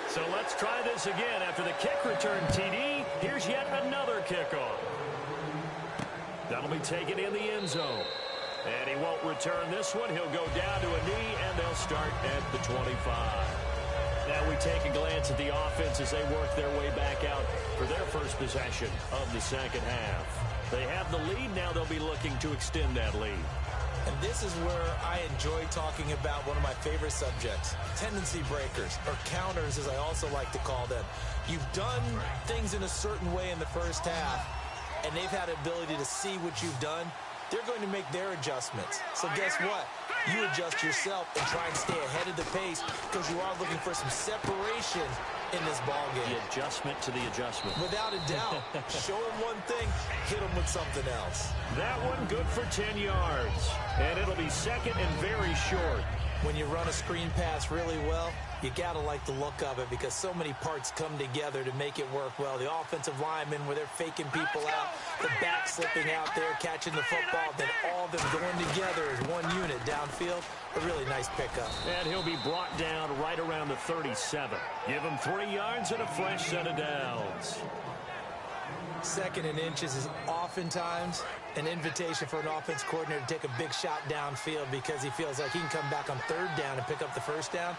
So let's try this again. After the kick return TD, here's yet another kickoff. That'll be taken in the end zone. And he won't return this one. He'll go down to a knee, and they'll start at the 25. Now we take a glance at the offense as they work their way back out for their first possession of the second half. They have the lead. Now they'll be looking to extend that lead. And this is where I enjoy talking about one of my favorite subjects, tendency breakers, or counters as I also like to call them. You've done things in a certain way in the first half, and they've had the ability to see what you've done. They're going to make their adjustments. So guess what? You adjust yourself and try and stay ahead of the pace because you are looking for some separation in this ball game. The adjustment to the adjustment. Without a doubt. Show them one thing, hit them with something else. That one good for 10 yards. And it'll be second and very short. When you run a screen pass really well, you got to like the look of it because so many parts come together to make it work well. The offensive linemen where they're faking people out, the back slipping out there, catching the football, then all of them going together as one unit downfield. A really nice pickup. And he'll be brought down right around the 37. Give him 3 yards and a fresh set of downs. Second and inches is oftentimes an invitation for an offense coordinator to take a big shot downfield because he feels like he can come back on third down and pick up the first down.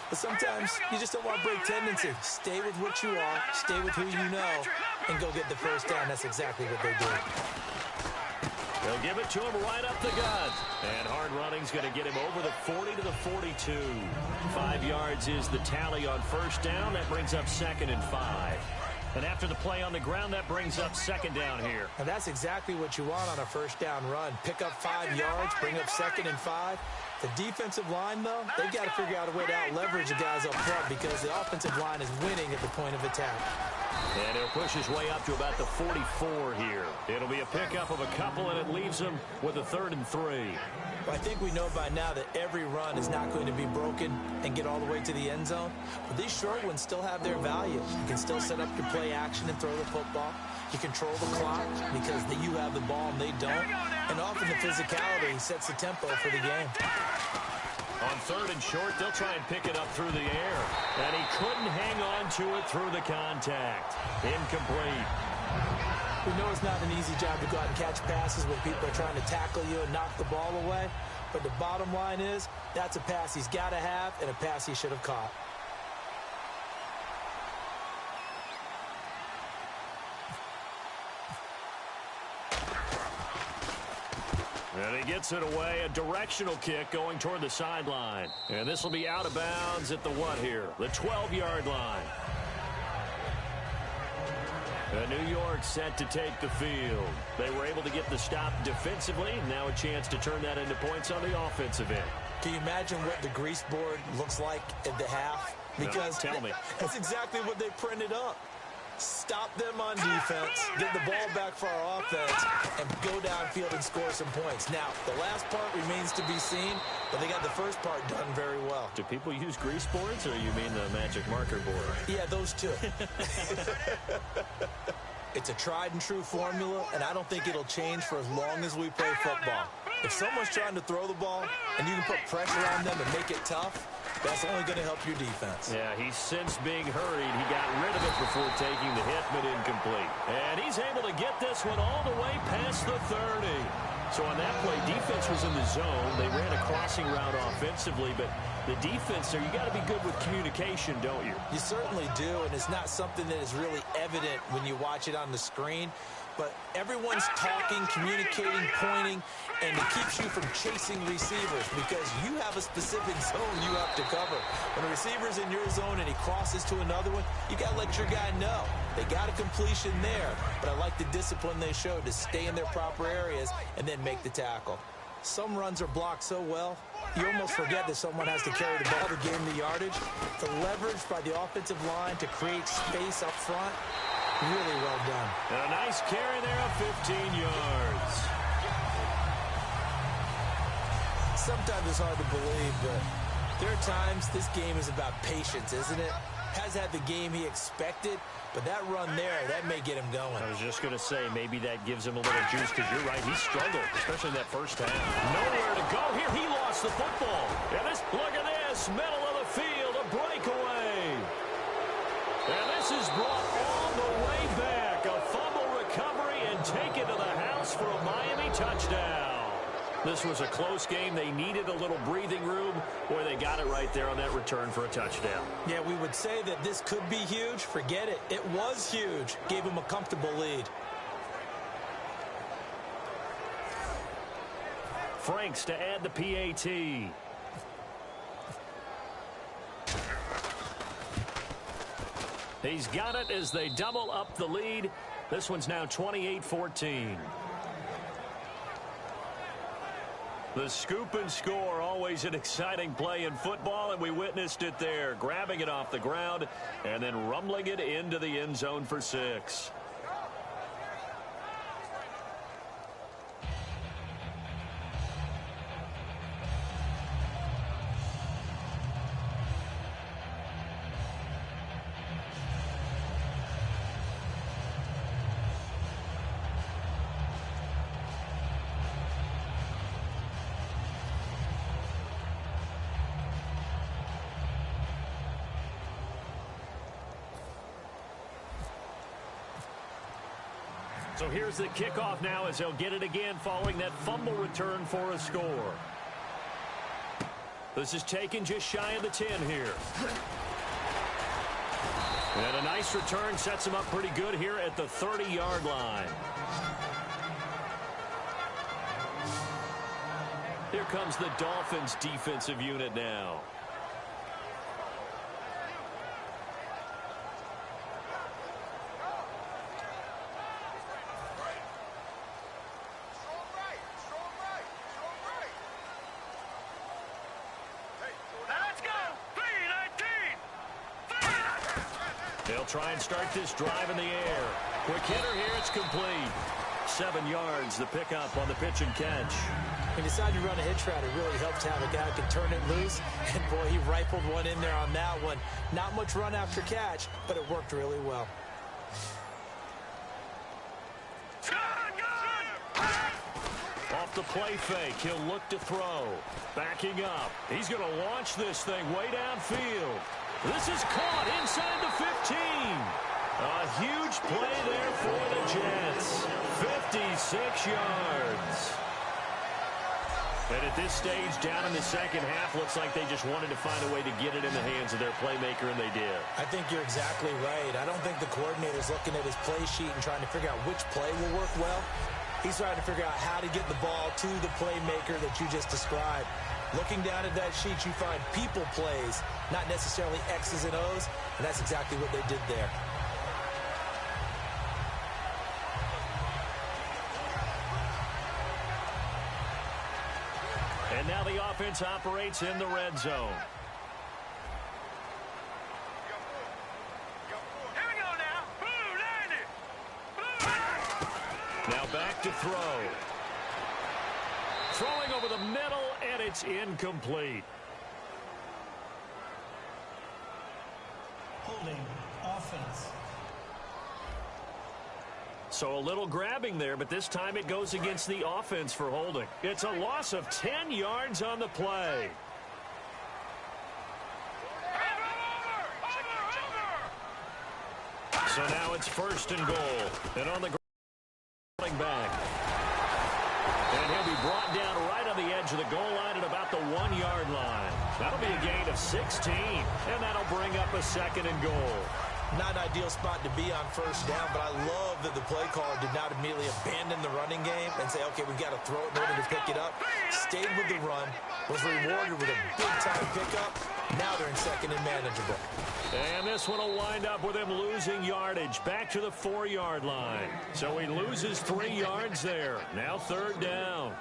But sometimes you just don't want to break tendency. Stay with what you are, stay with who you know, and go get the first down. That's exactly what they do. They'll give it to him right up the gut. And hard running's going to get him over the 40 to the 42. 5 yards is the tally on first down. That brings up second and 5. And after the play on the ground, that brings up second down here. And that's exactly what you want on a first down run. Pick up 5 yards, bring up second and 5. The defensive line, though, they've got to figure out a way to out-leverage the guys up front because the offensive line is winning at the point of attack. And he'll push his way up to about the 44 here. It'll be a pickup of a couple, and it leaves him with a 3rd and 3. I think we know by now that every run is not going to be broken and get all the way to the end zone. But these short ones still have their value. You can still set up your play action and throw the football. You control the clock because you have the ball and they don't. And often the physicality sets the tempo for the game. On 3rd and short, they'll try and pick it up through the air. And he couldn't hang on to it through the contact. Incomplete. We know it's not an easy job to go out and catch passes when people are trying to tackle you and knock the ball away. But the bottom line is, that's a pass he's got to have and a pass he should have caught. And he gets it away, a directional kick going toward the sideline. And this will be out of bounds at the what here? The 12-yard line. And New York set to take the field. They were able to get the stop defensively. Now a chance to turn that into points on the offensive end. Can you imagine what the grease board looks like at the half? Because tell me. That's exactly what they printed up. Stop them on defense, get the ball back for our offense, and go downfield and score some points. Now, the last part remains to be seen, but they got the first part done very well. Do people use grease boards, or you mean the magic marker board? Yeah, those two. It's a tried-and-true formula, and I don't think it'll change for as long as we play football. If someone's trying to throw the ball, and you can put pressure on them and make it tough, that's only going to help your defense. Yeah, he's since being hurried. He got rid of it before taking the hit, but incomplete. And he's able to get this one all the way past the 30. So on that play, defense was in the zone. They ran a crossing route offensively, but the defense there, you got to be good with communication, don't you? You certainly do, and it's not something that is really evident when you watch it on the screen. But everyone's talking, communicating, pointing, and it keeps you from chasing receivers because you have a specific zone you have to cover. When a receiver's in your zone and he crosses to another one, you got to let your guy know. They got a completion there, but I like the discipline they showed to stay in their proper areas and then make the tackle. Some runs are blocked so well, you almost forget that someone has to carry the ball to gain the yardage. The leverage by the offensive line to create space up front, really well done. A nice carry there of 15 yards. Sometimes it's hard to believe, but there are times this game is about patience, isn't it? Has had the game he expected, but that run there, that may get him going. I was just going to say, maybe that gives him a little juice, because you're right, he struggled, especially in that first half. Nowhere to go here. He lost the football. And look at this, middle of the field, a breakaway. And this is brought all the way back. A fumble recovery and take it to the house for a Miami touchdown. This was a close game. They needed a little breathing room. Boy, they got it right there on that return for a touchdown. Yeah, we would say that this could be huge. Forget it. It was huge. Gave him a comfortable lead. Franks to add the PAT. He's got it as they double up the lead. This one's now 28-14. The scoop and score, always an exciting play in football, and we witnessed it there, grabbing it off the ground and then rumbling it into the end zone for 6. So here's the kickoff now as they'll get it again following that fumble return for a score. This is taken just shy of the 10 here. And a nice return sets him up pretty good here at the 30-yard line. Here comes the Dolphins defensive unit now. They'll try and start this drive in the air. Quick hitter here, it's complete. 7 yards, the pickup on the pitch and catch. When you decide to run a hitch route, it really helps to have a guy who can turn it loose. And, boy, he rifled one in there on that one. Not much run after catch, but it worked really well. Off the play fake, he'll look to throw. Backing up. He's going to launch this thing way downfield. This is caught inside the 15. A huge play there for the Jets. 56 yards. And at this stage, down in the second half, looks like they just wanted to find a way to get it in the hands of their playmaker, and they did. I think you're exactly right. I don't think the coordinator's looking at his play sheet and trying to figure out which play will work well. He's trying to figure out how to get the ball to the playmaker that you just described. Looking down at that sheet, you find people plays, not necessarily X's and O's, and that's exactly what they did there. And now the offense operates in the red zone. Here we go now. Blue, landed. Now back to throw. Throwing over the middle, and it's incomplete. Holding offense. So a little grabbing there, but this time it goes against the offense for holding. It's a loss of 10 yards on the play. So now it's 1st and goal. And on the ground back. And he'll be brought down right on the edge of the goal line at about the 1-yard line. That'll be a gain of 16, and that'll bring up a 2nd and goal. Not an ideal spot to be on 1st down, but I love that the play caller did not immediately abandon the running game and say, okay, we've got to throw it in order to pick it up. Stayed with the run, was rewarded with a big-time pickup. Now they're in 2nd and manageable. And this one will wind up with him losing yardage back to the 4-yard line. So he loses 3 yards there. Now 3rd down.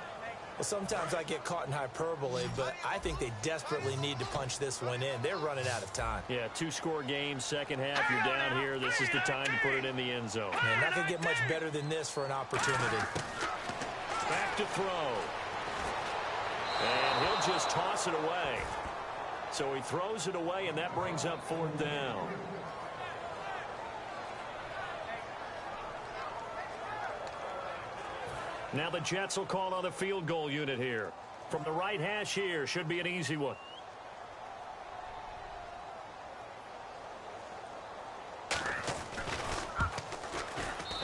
Well, sometimes I get caught in hyperbole, but I think they desperately need to punch this one in. They're running out of time. Yeah, 2-score game, second half. You're down here. This is the time to put it in the end zone. Man, not going to get much better than this for an opportunity. Back to throw. And he'll just toss it away. So he throws it away, and that brings up 4th down. Now the Jets will call on the field goal unit here. From the right hash here, should be an easy one.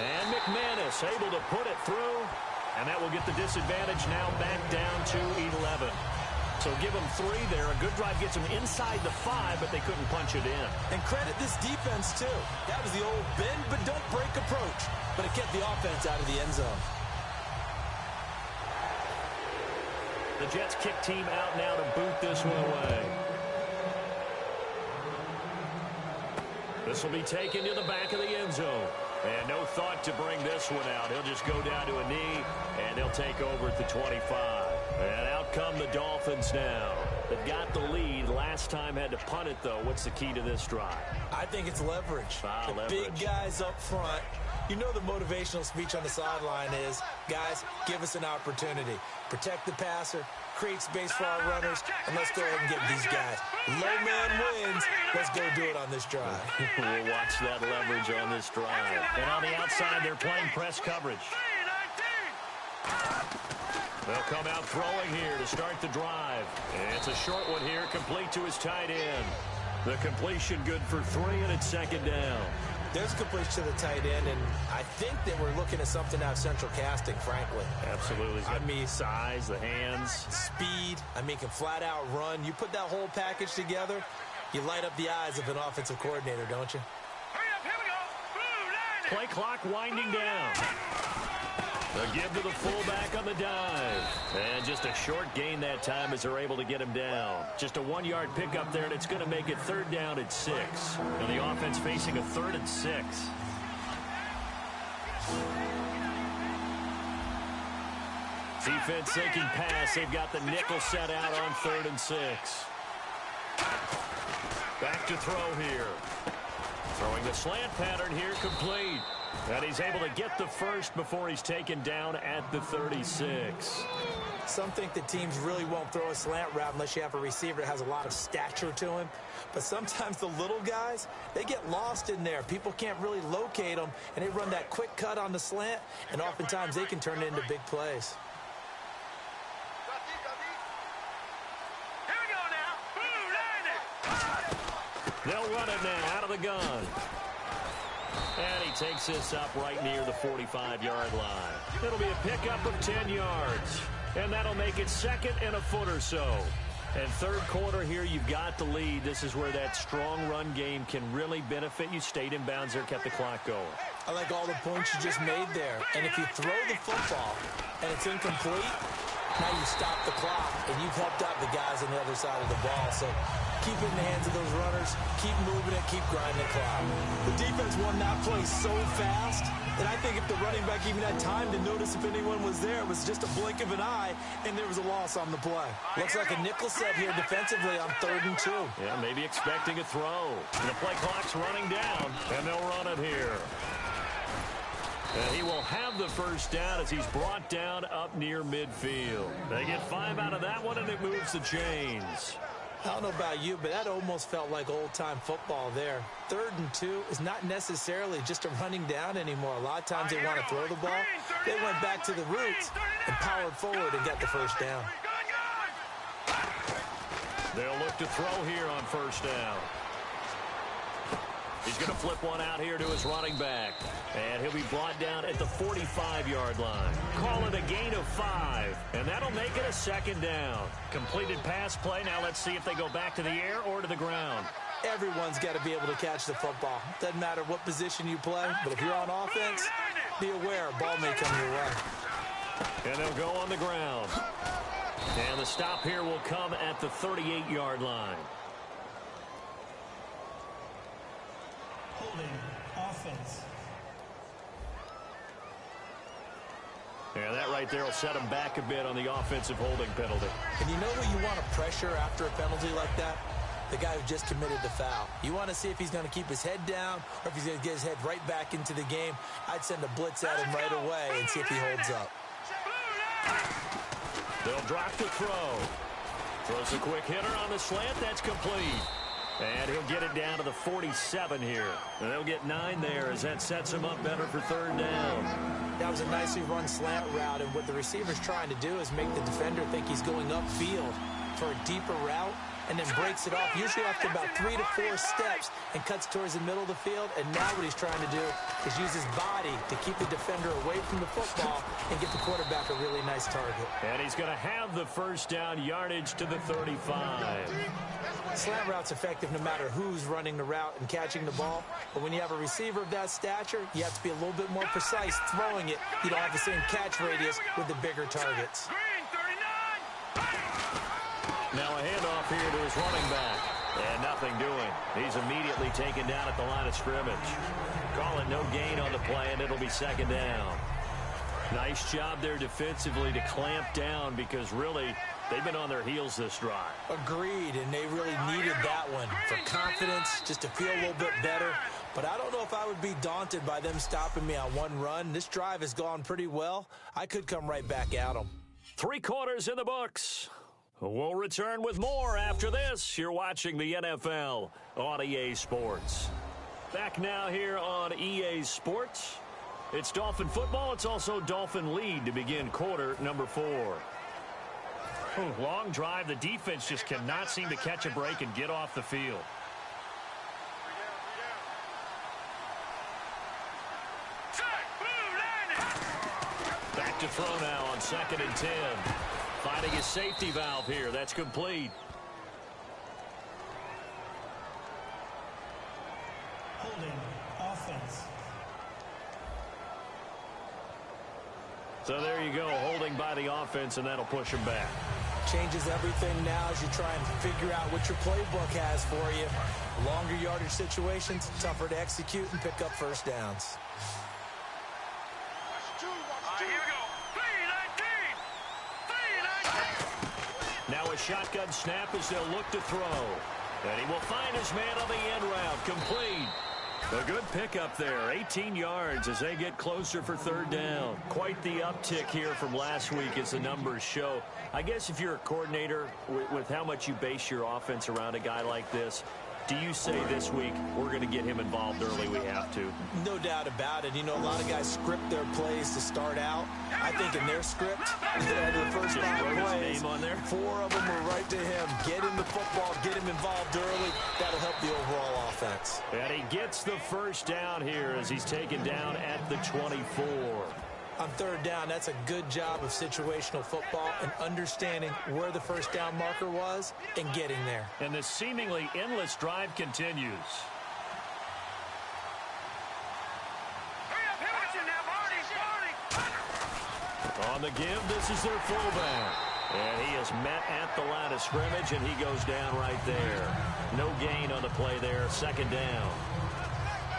And McManus able to put it through. And that will get the disadvantage now back down to 11. So give them 3 there. A good drive gets them inside the 5, but they couldn't punch it in. And credit this defense, too. That was the old bend but don't break approach. But it kept the offense out of the end zone. The Jets kick team out now to boot this one away. This will be taken to the back of the end zone. And no thought to bring this one out. He'll just go down to a knee, and they'll take over at the 25. And out come the Dolphins now. They've got the lead. Last time had to punt it, though. What's the key to this drive? I think it's leverage. The leverage. Big guys up front. You know the motivational speech on the sideline is, guys, give us an opportunity. Protect the passer, create space for our runners, and let's go ahead and get these guys. Low man wins. Let's go do it on this drive. We'll watch that leverage on this drive. And on the outside, they're playing press coverage. They'll come out throwing here to start the drive. And it's a short one here, complete to his tight end. The completion good for 3, and it's 2nd down. There's completion to the tight end, and I think that we're looking at something out of Central Casting, frankly. Absolutely. I mean, size, the hands. Speed. I mean, can flat out run. You put that whole package together, you light up the eyes of an offensive coordinator, don't you? Hurry up, here we go. Blue, landed. Play clock winding down. The give to the fullback on the dive. And just a short gain that time as they're able to get him down. Just a 1-yard pickup there, and it's going to make it 3rd down at 6. And the offense facing a 3rd and 6. Defense thinking pass. They've got the nickel set out on 3rd and 6. Back to throw here. Throwing the slant pattern here, complete. And he's able to get the first before he's taken down at the 36. Some think that teams really won't throw a slant route unless you have a receiver that has a lot of stature to him. But sometimes the little guys, they get lost in there. People can't really locate them, and they run that quick cut on the slant, and oftentimes they can turn it into big plays. Here we go now. Blue, landed. They'll run it now out of the gun. And he takes this up right near the 45-yard line. It'll be a pickup of 10 yards. And that'll make it 2nd and a foot or so. And third quarter here, you've got the lead. This is where that strong run game can really benefit you. Stayed in bounds there, kept the clock going. I like all the points you just made there. And if you throw the football and it's incomplete, now you stop the clock, and you've helped out the guys on the other side of the ball. So keep it in the hands of those runners, keep moving it, keep grinding the clock. The defense won that play so fast, and I think if the running back even had time to notice if anyone was there, it was just a blink of an eye, and there was a loss on the play. Looks like a nickel set here defensively on 3rd and 2. Yeah, maybe expecting a throw. And the play clock's running down, and they'll run it here. And he will have the first down as he's brought down up near midfield. They get 5 out of that one, and it moves the chains. I don't know about you, but that almost felt like old-time football there. 3rd and 2 is not necessarily just a running down anymore. A lot of times they want to throw the ball. They went back to the roots and powered forward and got the first down. They'll look to throw here on first down. He's going to flip one out here to his running back. And he'll be brought down at the 45-yard line. Call it a gain of 5. And that'll make it a second down. Completed pass play. Now let's see if they go back to the air or to the ground. Everyone's got to be able to catch the football. Doesn't matter what position you play, but if you're on offense, be aware a ball may come your way. And they'll go on the ground. And the stop here will come at the 38-yard line. Holding offense. Yeah, that right there will set him back a bit on the offensive holding penalty. And you know who you want to pressure after a penalty like that? The guy who just committed the foul. You want to see if he's going to keep his head down or if he's going to get his head right back into the game. I'd send a blitz at him right away and see if he holds up. They'll drop the throw. Throws a quick hitter on the slant. That's complete. And he'll get it down to the 47 here. And they'll get 9 there as that sets him up better for 3rd down. That was a nicely run slant route, and what the receiver's trying to do is make the defender think he's going upfield for a deeper route and then breaks it off, usually after about 3 to 4 steps, and cuts towards the middle of the field. And now what he's trying to do is use his body to keep the defender away from the football and get the quarterback a really nice target. And he's going to have the first down, yardage to the 35. Slant route's effective no matter who's running the route and catching the ball. But when you have a receiver of that stature, you have to be a little bit more precise throwing it. You don't have the same catch radius with the bigger targets. Now a handoff here to his running back. And nothing doing. He's immediately taken down at the line of scrimmage. Call it no gain on the play, and it'll be 2nd down. Nice job there defensively to clamp down because really they've been on their heels this drive. Agreed, and they really needed that one for confidence, just to feel a little bit better. But I don't know if I would be daunted by them stopping me on one run. This drive has gone pretty well. I could come right back at them. 3 quarters in the books. We'll return with more after this. You're watching the NFL on EA Sports. Back now here on EA Sports. It's Dolphin football. It's also Dolphin lead to begin quarter number 4. Long drive. The defense just cannot seem to catch a break and get off the field. Back to throw now on 2nd and 10. Finding his safety valve here. That's complete. Holding offense. So there you go, holding by the offense, and that'll push him back. Changes everything now as you try and figure out what your playbook has for you. Longer yardage situations, tougher to execute and pick up first downs. Now a shotgun snap as they'll look to throw. And he will find his man on the end route. Complete. A good pickup there. 18 yards as they get closer for 3rd down. Quite the uptick here from last week as the numbers show. I guess if you're a coordinator with how much you base your offense around a guy like this, do you say this week, we're going to get him involved early, we have to? No doubt about it. You know, a lot of guys script their plays to start out. I think in their script, the first 5 plays, 4 of them were right to him. Get him the football, get him involved early. That'll help the overall offense. And he gets the first down here as he's taken down at the 24. On third down, that's a good job of situational football and understanding where the first down marker was and getting there. And this seemingly endless drive continues. On the give, this is their fullback. And he is met at the line of scrimmage, and he goes down right there. No gain on the play there, second down.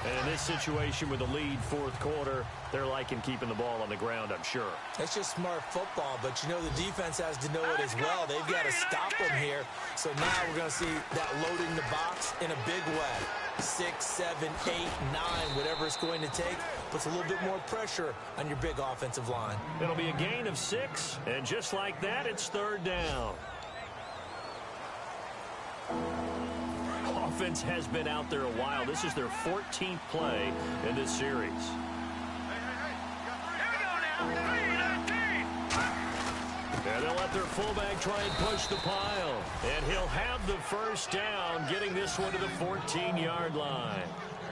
And in this situation with the lead fourth quarter, they're liking keeping the ball on the ground, I'm sure. It's just smart football, but you know the defense has to know it as well. They've got to stop them here. So now we're going to see that loading the box in a big way. 6, 7, 8, 9, whatever it's going to take, puts a little bit more pressure on your big offensive line. It'll be a gain of 6, and just like that, it's third down. Offense has been out there a while. This is their 14th play in this series. And they'll let their fullback try and push the pile. And he'll have the first down, getting this one to the 14-yard line.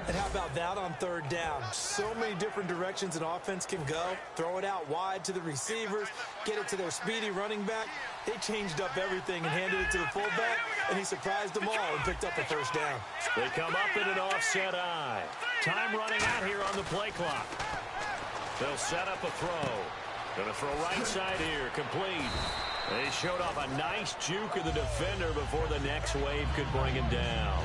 And how about that on third down? So many different directions an offense can go. Throw it out wide to the receivers, get it to their speedy running back. They changed up everything and handed it to the fullback, and he surprised them all and picked up a first down. They come up in an offset eye. Time running out here on the play clock. They'll set up a throw. Going to throw right side here, complete. They showed off a nice juke of the defender before the next wave could bring him down.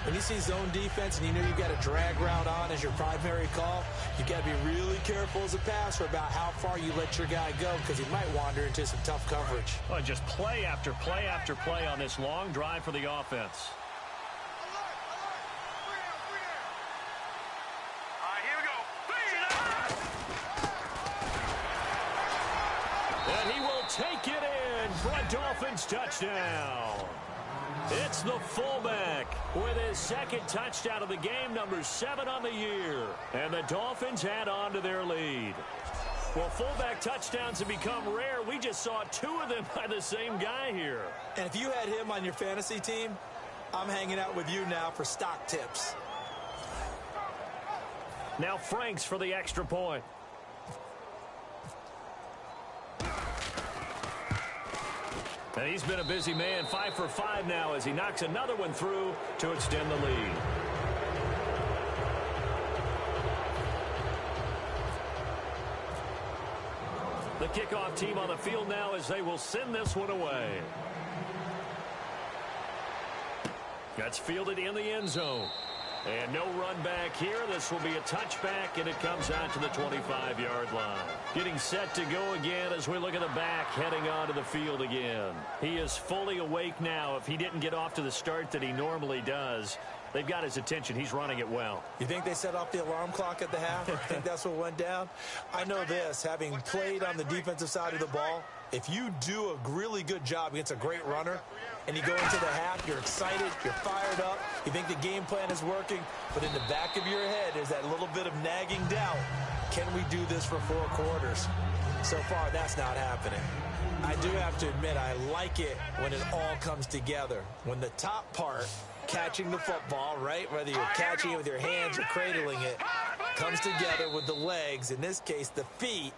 When you see zone defense and you know you've got a drag route on as your primary call, you've got to be really careful as a passer about how far you let your guy go because he might wander into some tough coverage. Well, just play after play after play on this long drive for the offense. All right, here we go. And he will take it in for a Dolphins touchdown. It's the fullback with his second touchdown of the game, number 7 on the year. And the Dolphins add on to their lead. Well, fullback touchdowns have become rare. We just saw 2 of them by the same guy here. And if you had him on your fantasy team, I'm hanging out with you now for stock tips. Now Franks for the extra point. And he's been a busy man, 5 for 5 now as he knocks another one through to extend the lead. The kickoff team on the field now as they will send this one away. That's fielded in the end zone. And no run back here. This will be a touchback, and it comes out to the 25-yard line. Getting set to go again as we look at the back heading onto the field again. He is fully awake now. If he didn't get off to the start that he normally does, they've got his attention. He's running it well. You think they set off the alarm clock at the half? Think that's what went down? I know this, having played on the defensive side of the ball, if you do a really good job against a great runner and you go into the half, you're excited, you're fired up, you think the game plan is working, but in the back of your head is that little bit of nagging doubt. Can we do this for 4 quarters? So far, that's not happening. I do have to admit, I like it when it all comes together. When the top part, catching the football, right, whether you're catching it with your hands or cradling it, comes together with the legs, in this case, the feet,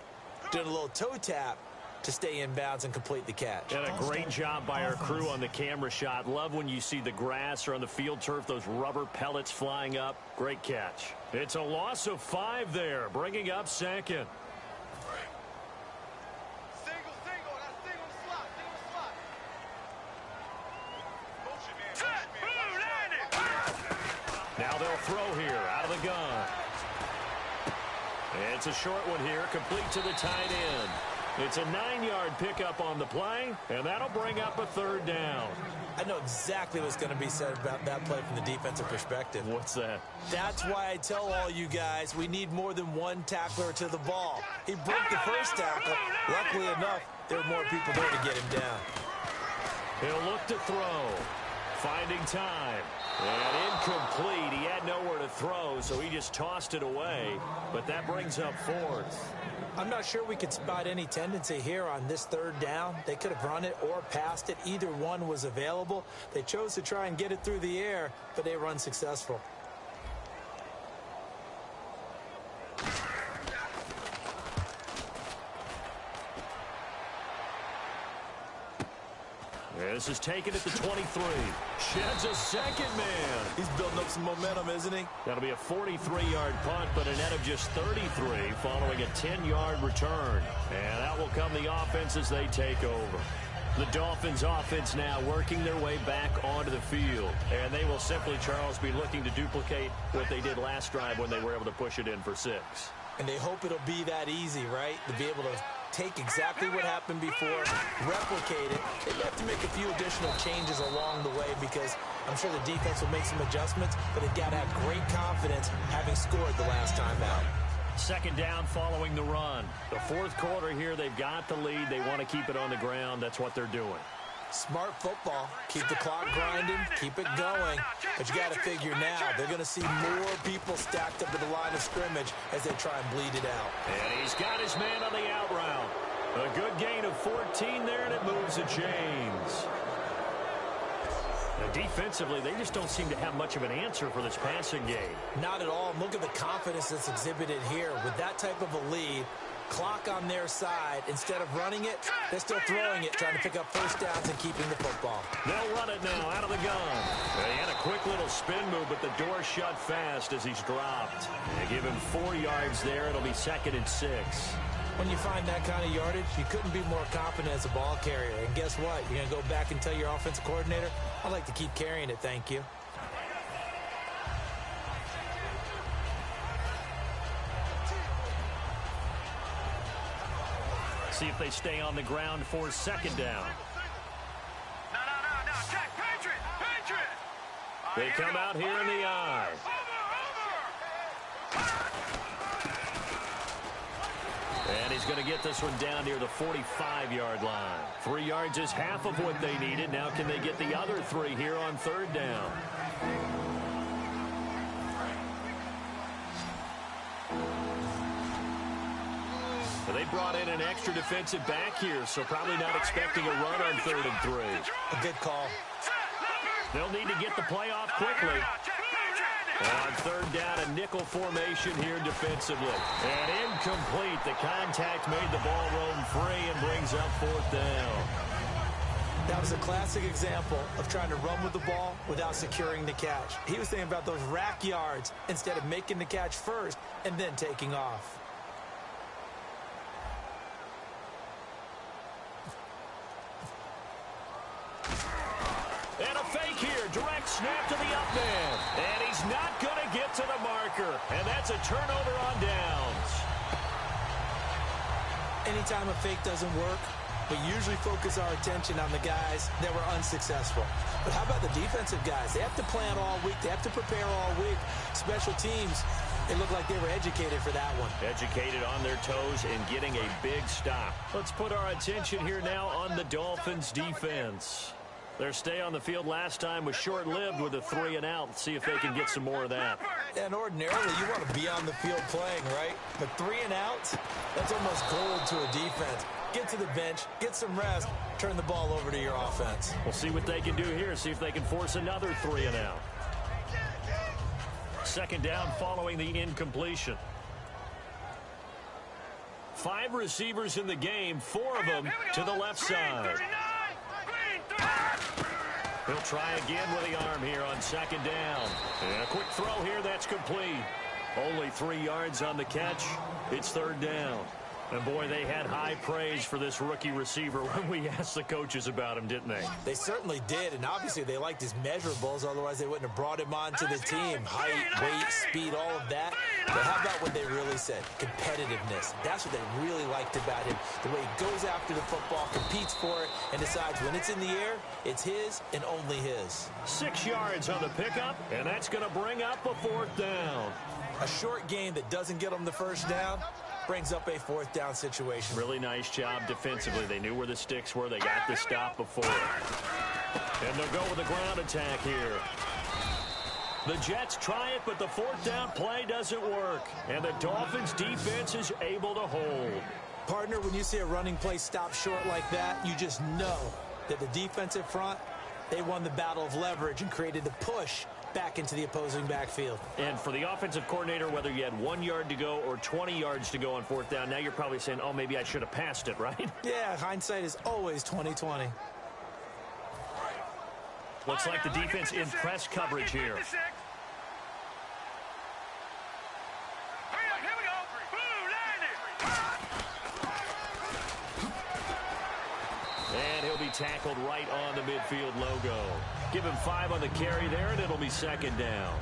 doing a little toe tap to stay in bounds and complete the catch. And a great job by our crew on the camera shot. Love when you see the grass or on the field turf, those rubber pellets flying up. Great catch. It's a loss of 5 there, bringing up second. Now they'll throw here out of the gun. It's a short one here, complete to the tight end. It's a 9-yard pickup on the play, and that'll bring up a third down. I know exactly what's going to be said about that play from the defensive perspective. What's that? That's why I tell all you guys we need more than one tackler to the ball. He broke the first tackle. Luckily enough, there were more people there to get him down. He'll look to throw. Finding time. And incomplete. He had nowhere to throw, so he just tossed it away. But that brings up 4th. I'm not sure we could spot any tendency here on this third down. They could have run it or passed it. Either one was available. They chose to try and get it through the air, but they were unsuccessful. This is taken at the 23. Sheds a second man. He's building up some momentum, isn't he? That'll be a 43-yard punt, but a net of just 33 following a 10-yard return. And that will come the offense as they take over. The Dolphins offense now working their way back onto the field. And they will simply, Charles, be looking to duplicate what they did last drive when they were able to push it in for 6. And they hope it'll be that easy, right? To be able to take exactly what happened before, replicate it. They have to make a few additional changes along the way because I'm sure the defense will make some adjustments, but they've got to have great confidence having scored the last time out. Second down following the run. The fourth quarter here, they've got the lead. They want to keep it on the ground. That's what they're doing. Smart football. Keep the clock grinding. Keep it going. But you got to figure now, they're going to see more people stacked up at the line of scrimmage as they try and bleed it out. And he's got his man on the out route. A good gain of 14 there, and it moves the chains. Now, defensively, they just don't seem to have much of an answer for this passing game. Not at all. Look at the confidence that's exhibited here. With that type of a lead, clock on their side, instead of running it, they're still throwing it, trying to pick up first downs and keeping the football. They'll run it now out of the gun. They had a quick little spin move, but the door shut fast as he's dropped. They give him 4 yards there. It'll be 2nd and 6. When you find that kind of yardage, you couldn't be more confident as a ball carrier. And guess what? You're going to go back and tell your offensive coordinator, I'd like to keep carrying it, thank you. See if they stay on the ground for 2nd down. No. Check. Patriot. They come out here in the eye. And he's going to get this one down near the 45-yard line. 3 yards is half of what they needed. Now can they get the other 3 here on 3rd down? Well, they brought in an extra defensive back here, so probably not expecting a run on 3rd and 3. A good call. They'll need to get the play off quickly. And on 3rd down, a nickel formation here defensively. And incomplete. The contact made the ball roam free and brings up 4th down. That was a classic example of trying to run with the ball without securing the catch. He was thinking about those rack yards instead of making the catch first and then taking off. And a fake here. Direct snap to the up man. And he's not going to get to the marker. And that's a turnover on downs. Anytime a fake doesn't work, we usually focus our attention on the guys that were unsuccessful. But how about the defensive guys? They have to plan all week. They have to prepare all week. Special teams, it looked like they were educated for that one. Educated on their toes and getting a big stop. Let's put our attention here now on the Dolphins defense. Their stay on the field last time was short-lived with a 3 and out. Let's see if they can get some more of that. And ordinarily, you want to be on the field playing, right? But 3 and outs, that's almost gold to a defense. Get to the bench, get some rest, turn the ball over to your offense. We'll see what they can do here, see if they can force another 3 and out. 2nd down following the incompletion. 5 receivers in the game, 4 of them to the left side. He'll try again with the arm here on 2nd down. And a quick throw here, that's complete. Only 3 yards on the catch. It's 3rd down. And, boy, they had high praise for this rookie receiver when we asked the coaches about him, didn't they? They certainly did, and obviously they liked his measurables. Otherwise, they wouldn't have brought him onto the team. Height, weight, speed, all of that. But how about what they really said? Competitiveness. That's what they really liked about him. The way he goes after the football, competes for it, and decides when it's in the air, it's his and only his. 6 yards on the pickup, and that's going to bring up a 4th down. A short game that doesn't get them the first down brings up a 4th down situation. Really nice job defensively. They knew where the sticks were. They got the stop before. And they'll go with a ground attack here. The Jets try it, but the 4th down play doesn't work. And the Dolphins defense is able to hold. Partner, when you see a running play stop short like that, you just know that the defensive front, they won the battle of leverage and created the push back into the opposing backfield. And for the offensive coordinator, whether you had 1 yard to go or 20 yards to go on 4th down, now you're probably saying, oh, maybe I should have passed it, right? Yeah, hindsight is always 20/20. Looks like the defense in press coverage here. And he'll be tackled right on the midfield logo. Give him 5 on the carry there, and it'll be second down.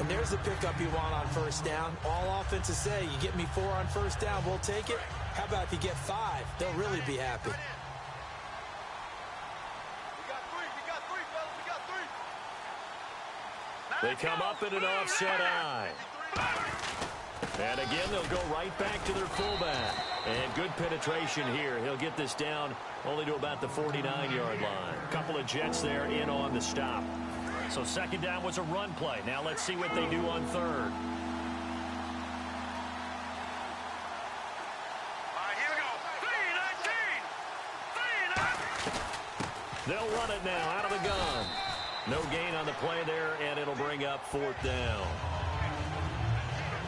And there's the pickup you want on first down. All offenses say, you get me 4 on first down, we'll take it. How about if you get 5? They'll really be happy. They come up in an offset eye. And again, they'll go right back to their fullback. And good penetration here. He'll get this down only to about the 49-yard line. A couple of Jets there in on the stop. So second down was a run play. Now let's see what they do on third. Here we go. 3-19. They'll run it now out of the gun. No gain on the play there, and it'll bring up fourth down.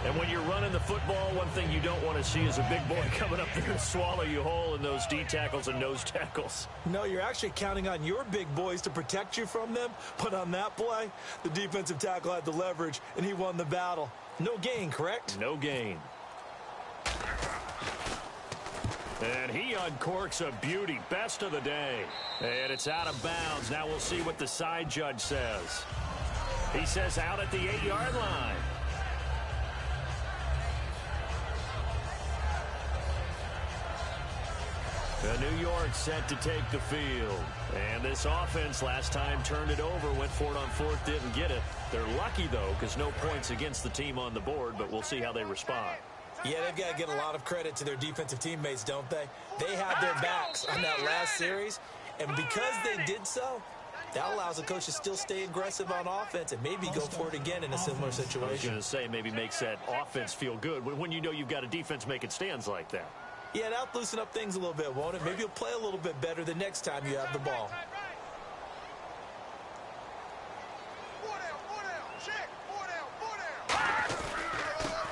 And when you're running the football, one thing you don't want to see is a big boy coming up there to swallow you whole in those D tackles and nose tackles. No, you're actually counting on your big boys to protect you from them. But on that play, the defensive tackle had the leverage, and he won the battle. No gain, correct? No gain. And he uncorks a beauty. Best of the day. And it's out of bounds. Now we'll see what the side judge says. He says out at the 8-yard line. New York set to take the field. And this offense last time turned it over, went for it on fourth, didn't get it. They're lucky, though, because no points against the team on the board, but we'll see how they respond. Yeah, they've got to get a lot of credit to their defensive teammates, don't they? They had their backs on that last series, and because they did so, that allows the coach to still stay aggressive on offense and maybe go for it again in a similar situation. I was going to say maybe makes that offense feel good when you know you've got a defense making stands like that. Yeah, that'll loosen up things a little bit, won't it? Maybe you'll play a little bit better the next time you have the ball.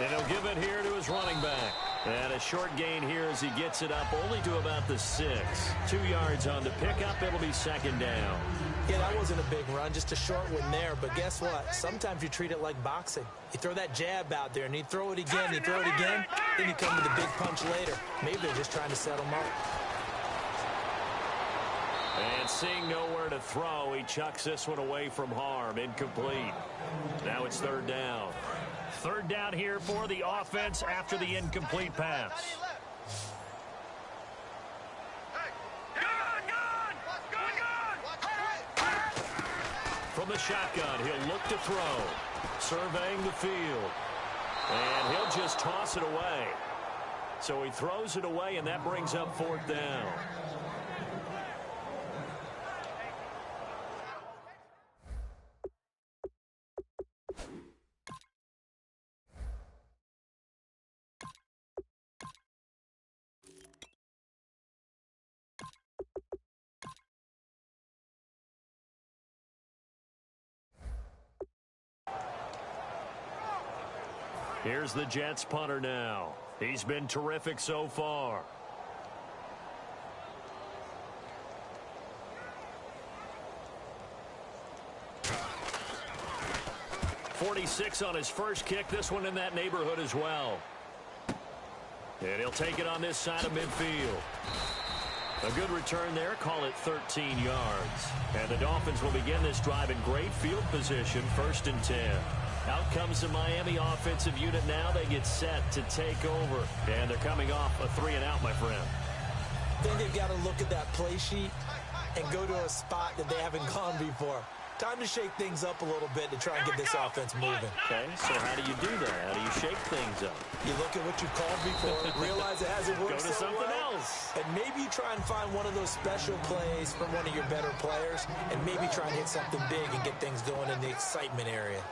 And he'll give it here to his running back. And a short gain here as he gets it up only to about the 6. 2 yards on the pickup. It'll be second down. Yeah, that wasn't a big run, just a short one there. But guess what? Sometimes you treat it like boxing. You throw that jab out there, and you throw it again, you throw it again, then you come to the big punch later. Maybe they're just trying to set him up. And seeing nowhere to throw, he chucks this one away from harm. Incomplete. Now it's third down. Third down here for the offense after the incomplete pass. From the shotgun, he'll look to throw. Surveying the field. And he'll just toss it away. So he throws it away, and that brings up fourth down. Here's the Jets punter now. He's been terrific so far. .46 on his first kick. This one in that neighborhood as well. And he'll take it on this side of midfield. A good return there. Call it 13 yards. And the Dolphins will begin this drive in great field position. 1st and 10. Out comes the Miami offensive unit now. They get set to take over. And they're coming off a 3-and-out, my friend. I think they've got to look at that play sheet and go to a spot that they haven't gone before. Time to shake things up a little bit to try and get this offense moving. Okay, so how do you do that? How do you shake things up? You look at what you called before, realize it hasn't worked Go to so something well, else. and maybe you try and find one of those special plays from one of your better players, and maybe try and hit something big and get things going in the excitement area.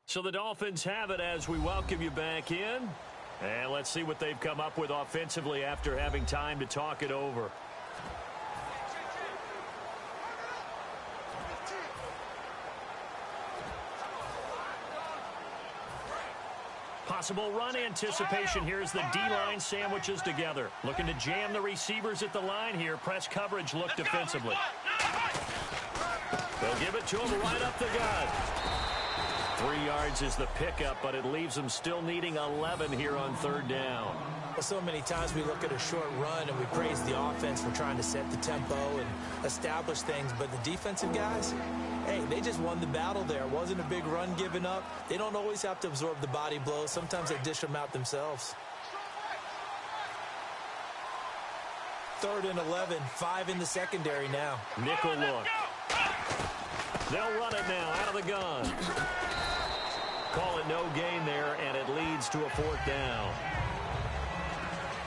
So the Dolphins have it as we welcome you back in. And let's see what they've come up with offensively after having time to talk it over. Possible run anticipation here as the D-line sandwiches together. Looking to jam the receivers at the line here. Press coverage look defensively. They'll give it to him right up the gut. 3 yards is the pickup, but it leaves them still needing 11 here on third down. Well, so many times we look at a short run and we praise the offense for trying to set the tempo and establish things, but the defensive guys, hey, they just won the battle there. It wasn't a big run given up. They don't always have to absorb the body blows. Sometimes they dish them out themselves. 3rd and 11, 5 in the secondary now. Nickel look. They'll run it now out of the gun. Call it no gain there, and it leads to a 4th down.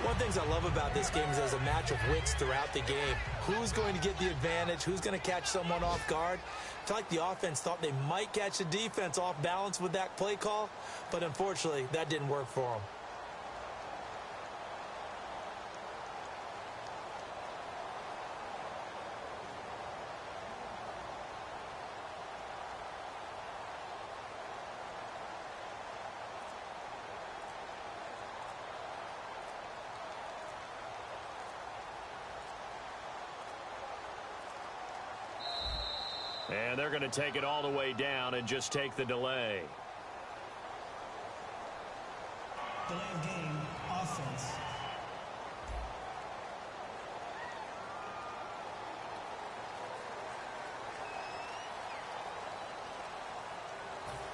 One of the things I love about this game is there's a match of wits throughout the game. Who's going to get the advantage? Who's going to catch someone off guard? I feel like the offense thought they might catch the defense off balance with that play call, but unfortunately, that didn't work for them. And they're going to take it all the way down and just take the delay. Delay of game, offense.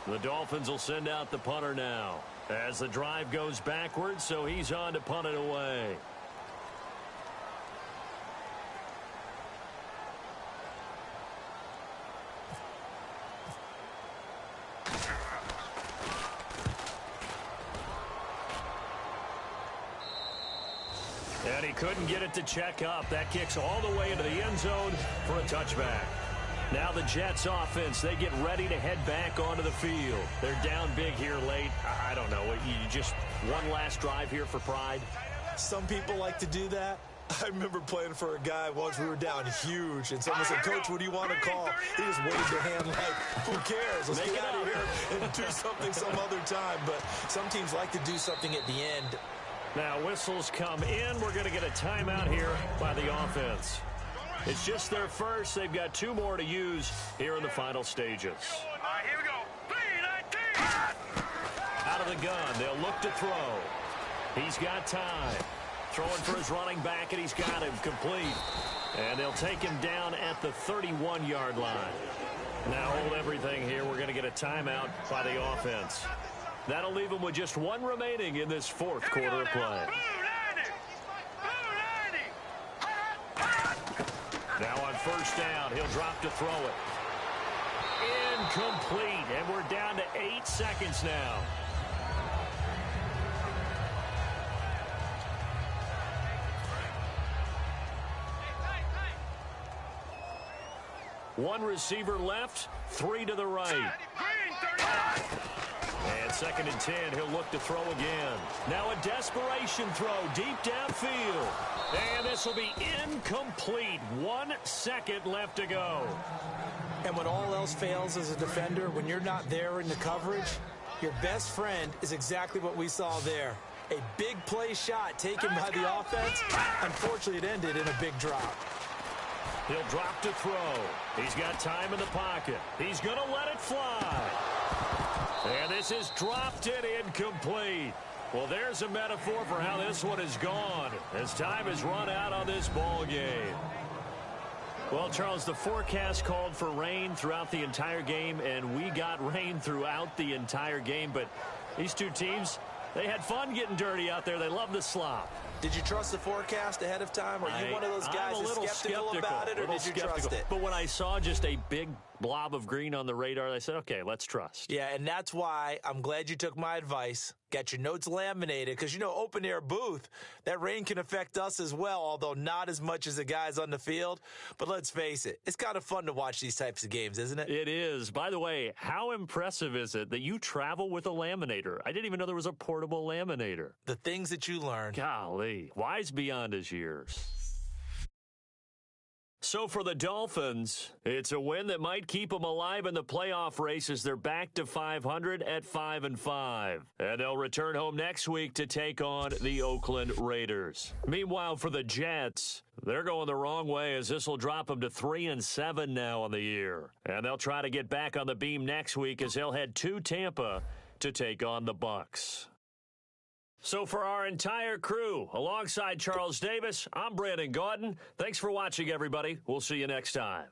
The Dolphins will send out the punter now as the drive goes backwards, so he's on to punt it away. And he couldn't get it to check up. That kicks all the way into the end zone for a touchback. Now the Jets offense, they get ready to head back onto the field. They're down big here late. I don't know. You just one last drive here for pride? Some people like to do that. I remember playing for a guy once. We were down huge, and someone said, "Coach, what do you want to call?" He just waved a hand like, "Who cares? Let's get out of here and do something some other time." But some teams like to do something at the end. Now whistles come in. We're going to get a timeout here by the offense. It's just their first. They've got 2 more to use here in the final stages. All right, here we go. 3-19. Out of the gun, they'll look to throw. He's got time. Throwing for his running back, and he's got him complete. And they'll take him down at the 31-yard line. Now hold everything here. We're going to get a timeout by the offense. That'll leave him with just 1 remaining in this 4th quarter of play. Now on first down, he'll drop to throw it. Incomplete, and we're down to 8 seconds now. One receiver left, 3 to the right. And 2nd and 10, he'll look to throw again. Now a desperation throw deep downfield. And this will be incomplete. 1 second left to go. And when all else fails as a defender, when you're not there in the coverage, your best friend is exactly what we saw there. A big play shot taken by the offense. Unfortunately, it ended in a big drop. He'll drop to throw. He's got time in the pocket. He's going to let it fly. And this is dropped and incomplete. Well, there's a metaphor for how this one is gone as time has run out on this ball game. Well, Charles, the forecast called for rain throughout the entire game, and we got rain throughout the entire game. But these two teams, they had fun getting dirty out there. They love the slop. Did you trust the forecast ahead of time? Or are you one of those guys that's skeptical about it, or did you trust it? But when I saw just a big blob of green on the radar, I said, okay, let's trust. Yeah, and that's why I'm glad you took my advice. Got your notes laminated because, you know, open air booth, that rain can affect us as well, although not as much as the guys on the field. But let's face it, it's kind of fun to watch these types of games, isn't it? It is. By the way, how impressive is it that you travel with a laminator? I didn't even know there was a portable laminator. The things that you learn. Golly, wise beyond his years. So for the Dolphins, it's a win that might keep them alive in the playoff race as they're back to 500 at 5-5. And they'll return home next week to take on the Oakland Raiders. Meanwhile, for the Jets, they're going the wrong way as this will drop them to 3-7 now on the year. And they'll try to get back on the beam next week as they'll head to Tampa to take on the Bucs. So for our entire crew, alongside Charles Davis, I'm Brandon Gaudin. Thanks for watching, everybody. We'll see you next time.